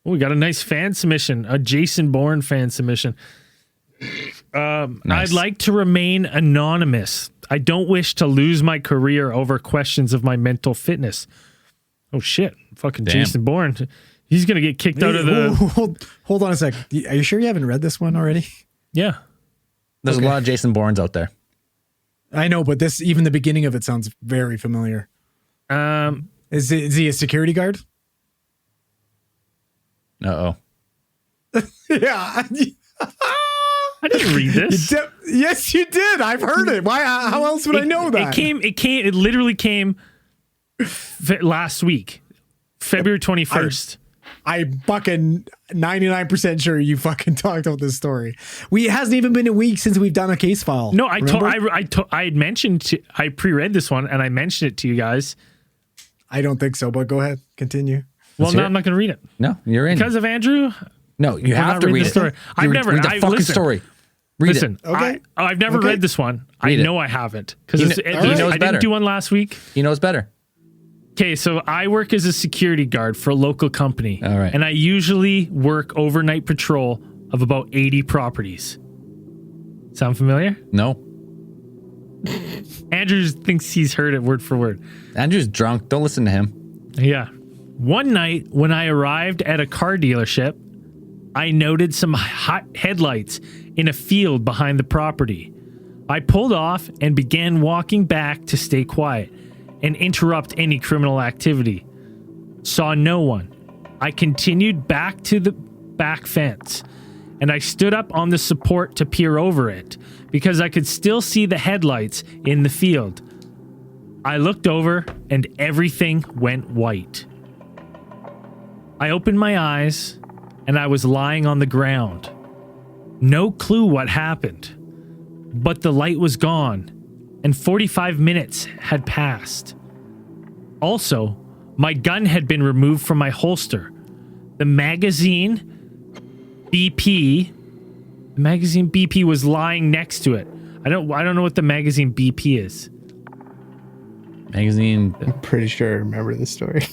S4: Oh, we got a nice fan submission, a Jason Bourne fan submission.
S5: Nice.
S4: I'd like to remain anonymous. I don't wish to lose my career over questions of my mental fitness. Oh, shit. Fucking
S5: Damn.
S4: Jason Bourne. He's going to get kicked out of the...
S6: Hold on a sec. Are you sure you haven't read this one already?
S4: Yeah.
S5: There's a lot of Jason Bournes out there.
S6: I know, but even the beginning of it sounds very familiar. Is he a security guard?
S5: Uh-oh.
S6: Yeah.
S4: I didn't read this.
S6: Yes, you did. I've heard it. Why? How else would I know that?
S4: It literally came last week, February 21st.
S6: I'm fucking 99% sure you fucking talked about this story. It hasn't even been a week since we've done a case file.
S4: No, I had mentioned, I pre-read this one and I mentioned it to you guys.
S6: I don't think so, but go ahead. Continue.
S4: Well, now I'm not going to read it.
S5: No, you're in.
S4: Because of Andrew?
S5: No, you have to read
S4: the story.
S5: it.
S4: I've never
S5: read the fucking story. Read it.
S6: Okay.
S4: I've never read this one.
S5: Read
S4: I
S5: it.
S4: know I haven't. Because
S5: He knows
S4: I
S5: better.
S4: didn't do one last week.
S5: He knows better.
S4: Okay, so I work as a security guard for a local company.
S5: All right.
S4: And I usually work overnight patrol of about 80 properties. Sound familiar?
S5: No.
S4: Andrew thinks he's heard it word for word.
S5: Andrew's drunk. Don't listen to him.
S4: Yeah. One night when I arrived at a car dealership, I noted some hot headlights in a field behind the property. I pulled off and began walking back to stay quiet and interrupt any criminal activity. Saw no one. I continued back to the back fence, and I stood up on the support to peer over it because I could still see the headlights in the field. I looked over and everything went white. I opened my eyes and I was lying on the ground. No clue what happened, but the light was gone and 45 minutes had passed. Also, my gun had been removed from my holster. The magazine BP was lying next to it. I don't know what the magazine BP is.
S5: Magazine.
S7: I'm pretty sure I remember this story.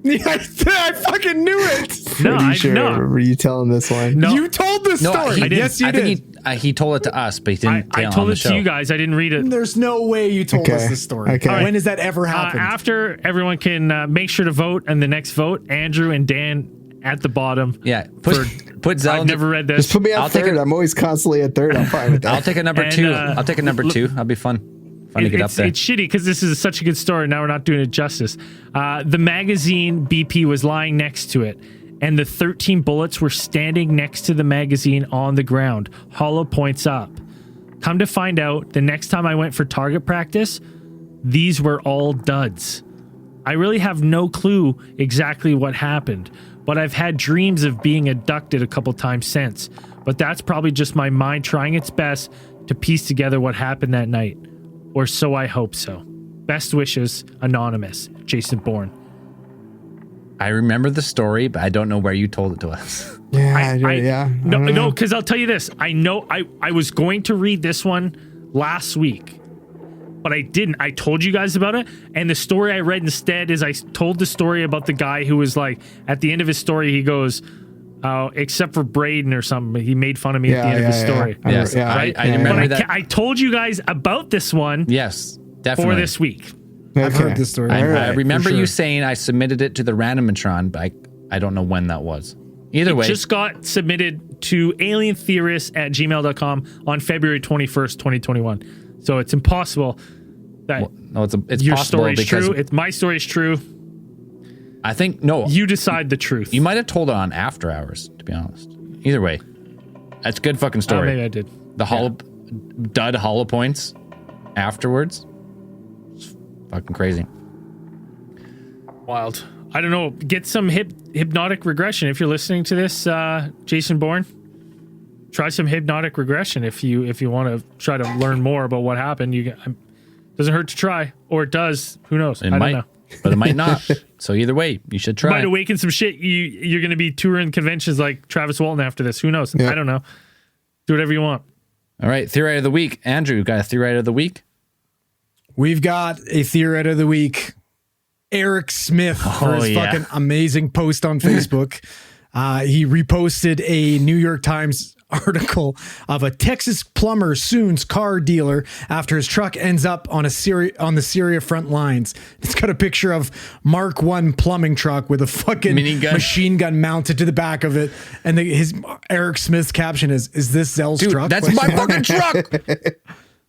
S6: Yeah, I fucking knew it.
S7: Pretty sure I remember you telling this one.
S4: No.
S6: You told the story. Yes, you
S5: I
S6: did.
S5: think he told it to us, but he didn't tell
S4: I
S5: it
S4: told
S5: on the
S4: it
S5: show.
S4: to you guys. I didn't read it.
S6: There's no way you told us this story.
S7: Okay.
S6: When has that ever happened?
S4: After everyone can make sure to vote, and the next vote, Andrew and Dan at the bottom.
S5: Yeah. Put Zell.
S4: I've never read this.
S7: Just put me at third. I'm always constantly at third. I'm fine with that.
S5: I'll take a number
S4: And,
S5: two. I'll take a number two. That'll be fun. Fun to get up there.
S4: It's shitty because this is such a good story. Now we're not doing it justice. The magazine BP was lying next to it, and the 13 bullets were standing next to the magazine on the ground, hollow points up. Come to find out, the next time I went for target practice, these were all duds. I really have no clue exactly what happened, but I've had dreams of being abducted a couple times since. But that's probably just my mind trying its best to piece together what happened that night. Or so I hope so. Best wishes, Anonymous, Jason Bourne.
S5: I remember the story, but I don't know where you told it to us.
S7: Yeah.
S4: No, because I'll tell you this. I know I was going to read this one last week, but I didn't. I told you guys about it, and the story I read instead is I told the story about the guy who was like, at the end of his story, he goes, except for Braden or something, he made fun of me at the end of his story.
S5: Yes,
S4: right?
S5: I remember that.
S4: I told you guys about this one.
S5: Yes, definitely.
S4: For this week.
S6: I've heard this story.
S5: I remember you saying I submitted it to the Randomatron, but I don't know when that was. Either way.
S4: It just got submitted to alientheorists@gmail.com on February 21st, 2021. So it's impossible that
S5: it's
S4: your
S5: possible
S4: story is
S5: because
S4: true. My story is true.
S5: I think, no.
S4: You decide the truth.
S5: You might have told it on After Hours, to be honest. Either way. That's a good fucking story.
S4: Maybe I did.
S5: The dud hollow points afterwards. It's fucking crazy.
S4: Wild. I don't know. Get some hypnotic regression. If you're listening to this, Jason Bourne, try some hypnotic regression if you want to try to learn more about what happened. Doesn't hurt to try, or it does. Who knows? I don't know.
S5: But it might not. So either way, you should try.
S4: Might awaken some shit. You're going to be touring conventions like Travis Walton after this. Who knows? Yeah. I don't know. Do whatever you want.
S5: All right, Theory of the Week. Andrew, got a Theory of the Week?
S6: We've got a Theory of the Week. Eric Smith for his fucking amazing post on Facebook. He reposted a New York Times article of a Texas plumber sues car dealer after his truck ends up on the Syria front lines. It's got a picture of Mark I plumbing truck with a fucking machine gun mounted to the back of it, and his Eric Smith's caption is this Zell's truck?
S5: That's my fucking truck.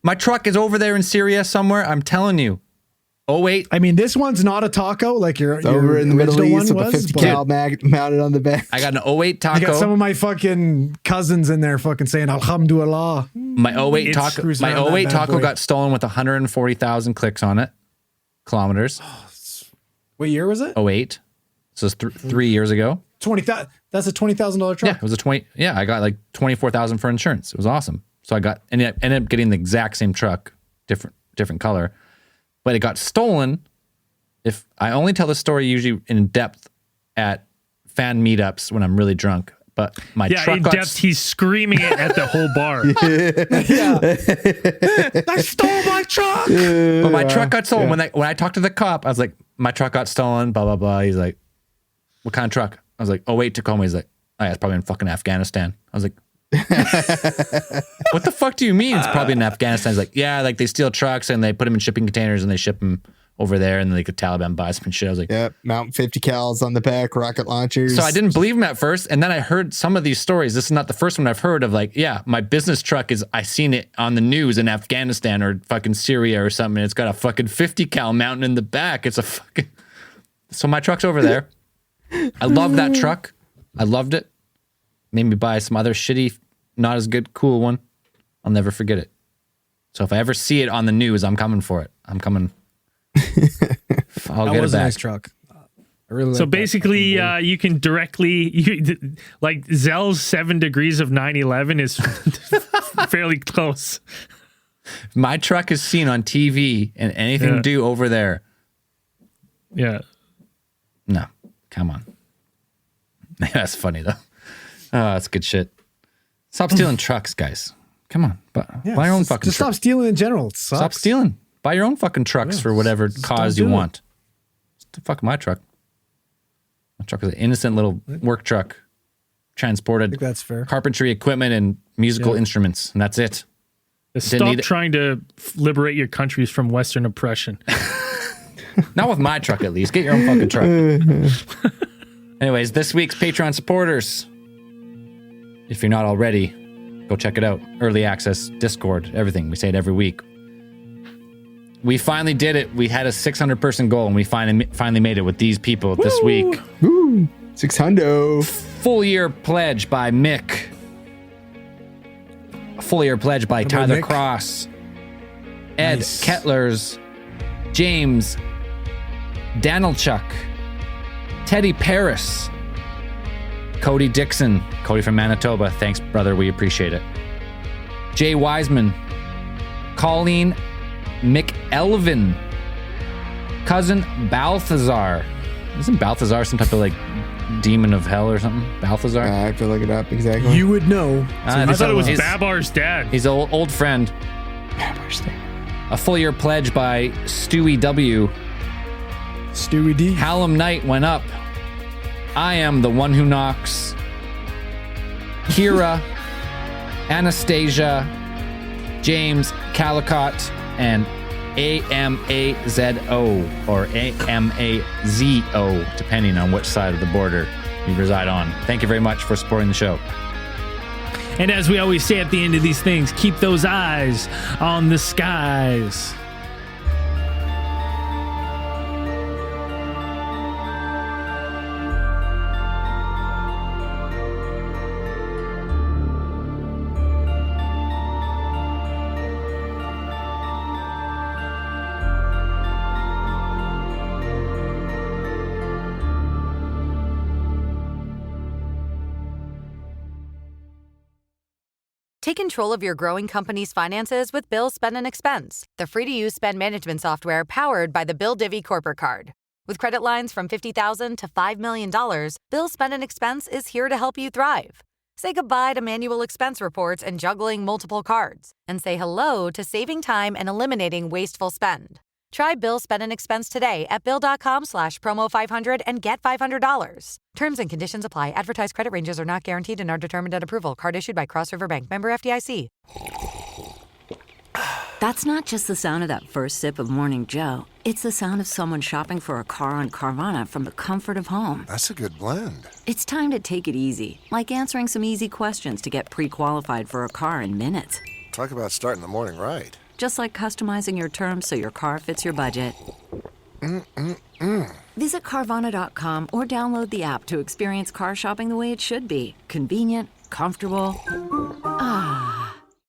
S5: My truck is over there in Syria somewhere. I'm telling you. Oh wait!
S6: I mean, this one's not a taco like your
S7: over in the Middle East with a 50 cal
S6: mag
S7: mounted on the back.
S5: I got an 08 taco.
S6: I got some of my fucking cousins in there fucking saying Alhamdulillah.
S5: My 08 taco. My 08 taco got stolen with 140,000 clicks on it, kilometers.
S6: What year was it?
S5: 08. So it's 3 years ago.
S6: That's a $20,000 truck.
S5: Yeah, it was a 20. Yeah, I got like 24,000 for insurance. It was awesome. So I ended up getting the exact same truck, different color. But it got stolen. If I only tell the story usually in depth at fan meetups when I'm really drunk, but my truck
S4: in depth, he's screaming it at the whole bar.
S6: I stole my truck.
S5: But my truck got stolen. When I talked to the cop, I was like, my truck got stolen. Blah blah blah. He's like, what kind of truck? I was like, 08 Tacoma. He's like, oh yeah, it's probably in fucking Afghanistan. I was like, what the fuck do you mean it's probably in Afghanistan? He's like, yeah, like they steal trucks and they put them in shipping containers and they ship them over there and then the Taliban buys some shit. I was like,
S7: yep, mount 50 cals on the back, rocket launchers.
S5: So I didn't believe him at first, and then I heard some of these stories. This is not the first one I've heard of, like, yeah, my business truck I seen it on the news in Afghanistan or fucking Syria or something, and it's got a fucking 50 cal mountain in the back. It's a fucking... So my truck's over there. I love that truck. I loved it. Made me buy some other shitty, not as good, cool one. I'll never forget it. So if I ever see it on the news, I'm coming for it. I'm coming. I'll get it back.
S6: A nice truck. I really
S4: so basically, you can directly, like Zell's 7 degrees of 9/11 is fairly close.
S5: My truck is seen on TV and anything to do over there.
S4: Yeah.
S5: No, come on. That's funny though. Oh, that's good shit. Stop stealing trucks, guys. Come on, buy your own fucking.
S6: Just stop stealing in general. It sucks.
S5: Stop stealing. Buy your own fucking trucks for whatever cause you want. It's the fuck my truck. My truck is an innocent little work truck. Transported.
S6: I think that's fair.
S5: Carpentry equipment and musical instruments, and that's it.
S4: Stop trying to liberate your countries from Western oppression.
S5: Not with my truck, at least. Get your own fucking truck. Anyways, this week's Patreon supporters. If you're not already, go check it out. Early access, Discord, everything. We say it every week. We finally did it. We had a 600-person goal, and we finally made it with these people this week.
S7: Woo! 600.
S5: Full year pledge by Mick. A full year pledge by Tyler
S6: Mick?
S5: Cross. Ed Kettlers. James Danilchuk. Teddy Paris. Cody Dixon. Cody from Manitoba. Thanks, brother. We appreciate it. Jay Wiseman. Colleen McElvin. Cousin Balthazar. Isn't Balthazar some type of like demon of hell or something? Balthazar?
S7: I have to look it up exactly.
S6: You would know.
S4: I thought it was Babar's dad.
S5: He's an old friend.
S7: Babar's dad.
S5: A full year pledge by Stewie W.
S6: Stewie D.
S5: Hallam Knight went up. I am the one who knocks. Kira, Anastasia, James Calicott, and AMAZO or AMAZO, depending on which side of the border you reside on. Thank you very much for supporting the show.
S4: And as we always say at the end of these things, keep those eyes on the skies.
S8: Take control of your growing company's finances with Bill Spend and Expense, the free-to-use spend management software powered by the Bill Divvy Corporate Card. With credit lines from $50,000 to $5 million, Bill Spend and Expense is here to help you thrive. Say goodbye to manual expense reports and juggling multiple cards, and say hello to saving time and eliminating wasteful spend. Try Bill Spend and Expense today at bill.com/promo500 and get $500. Terms and conditions apply. Advertised credit ranges are not guaranteed and are determined at approval. Card issued by Cross River Bank. Member FDIC.
S1: That's not just the sound of that first sip of Morning Joe. It's the sound of someone shopping for a car on Carvana from the comfort of home.
S2: That's a good blend.
S1: It's time to take it easy, like answering some easy questions to get pre-qualified for a car in minutes.
S2: Talk about starting the morning right.
S1: Just like customizing your terms so your car fits your budget. Visit Carvana.com or download the app to experience car shopping the way it should be. Convenient, comfortable. Ah.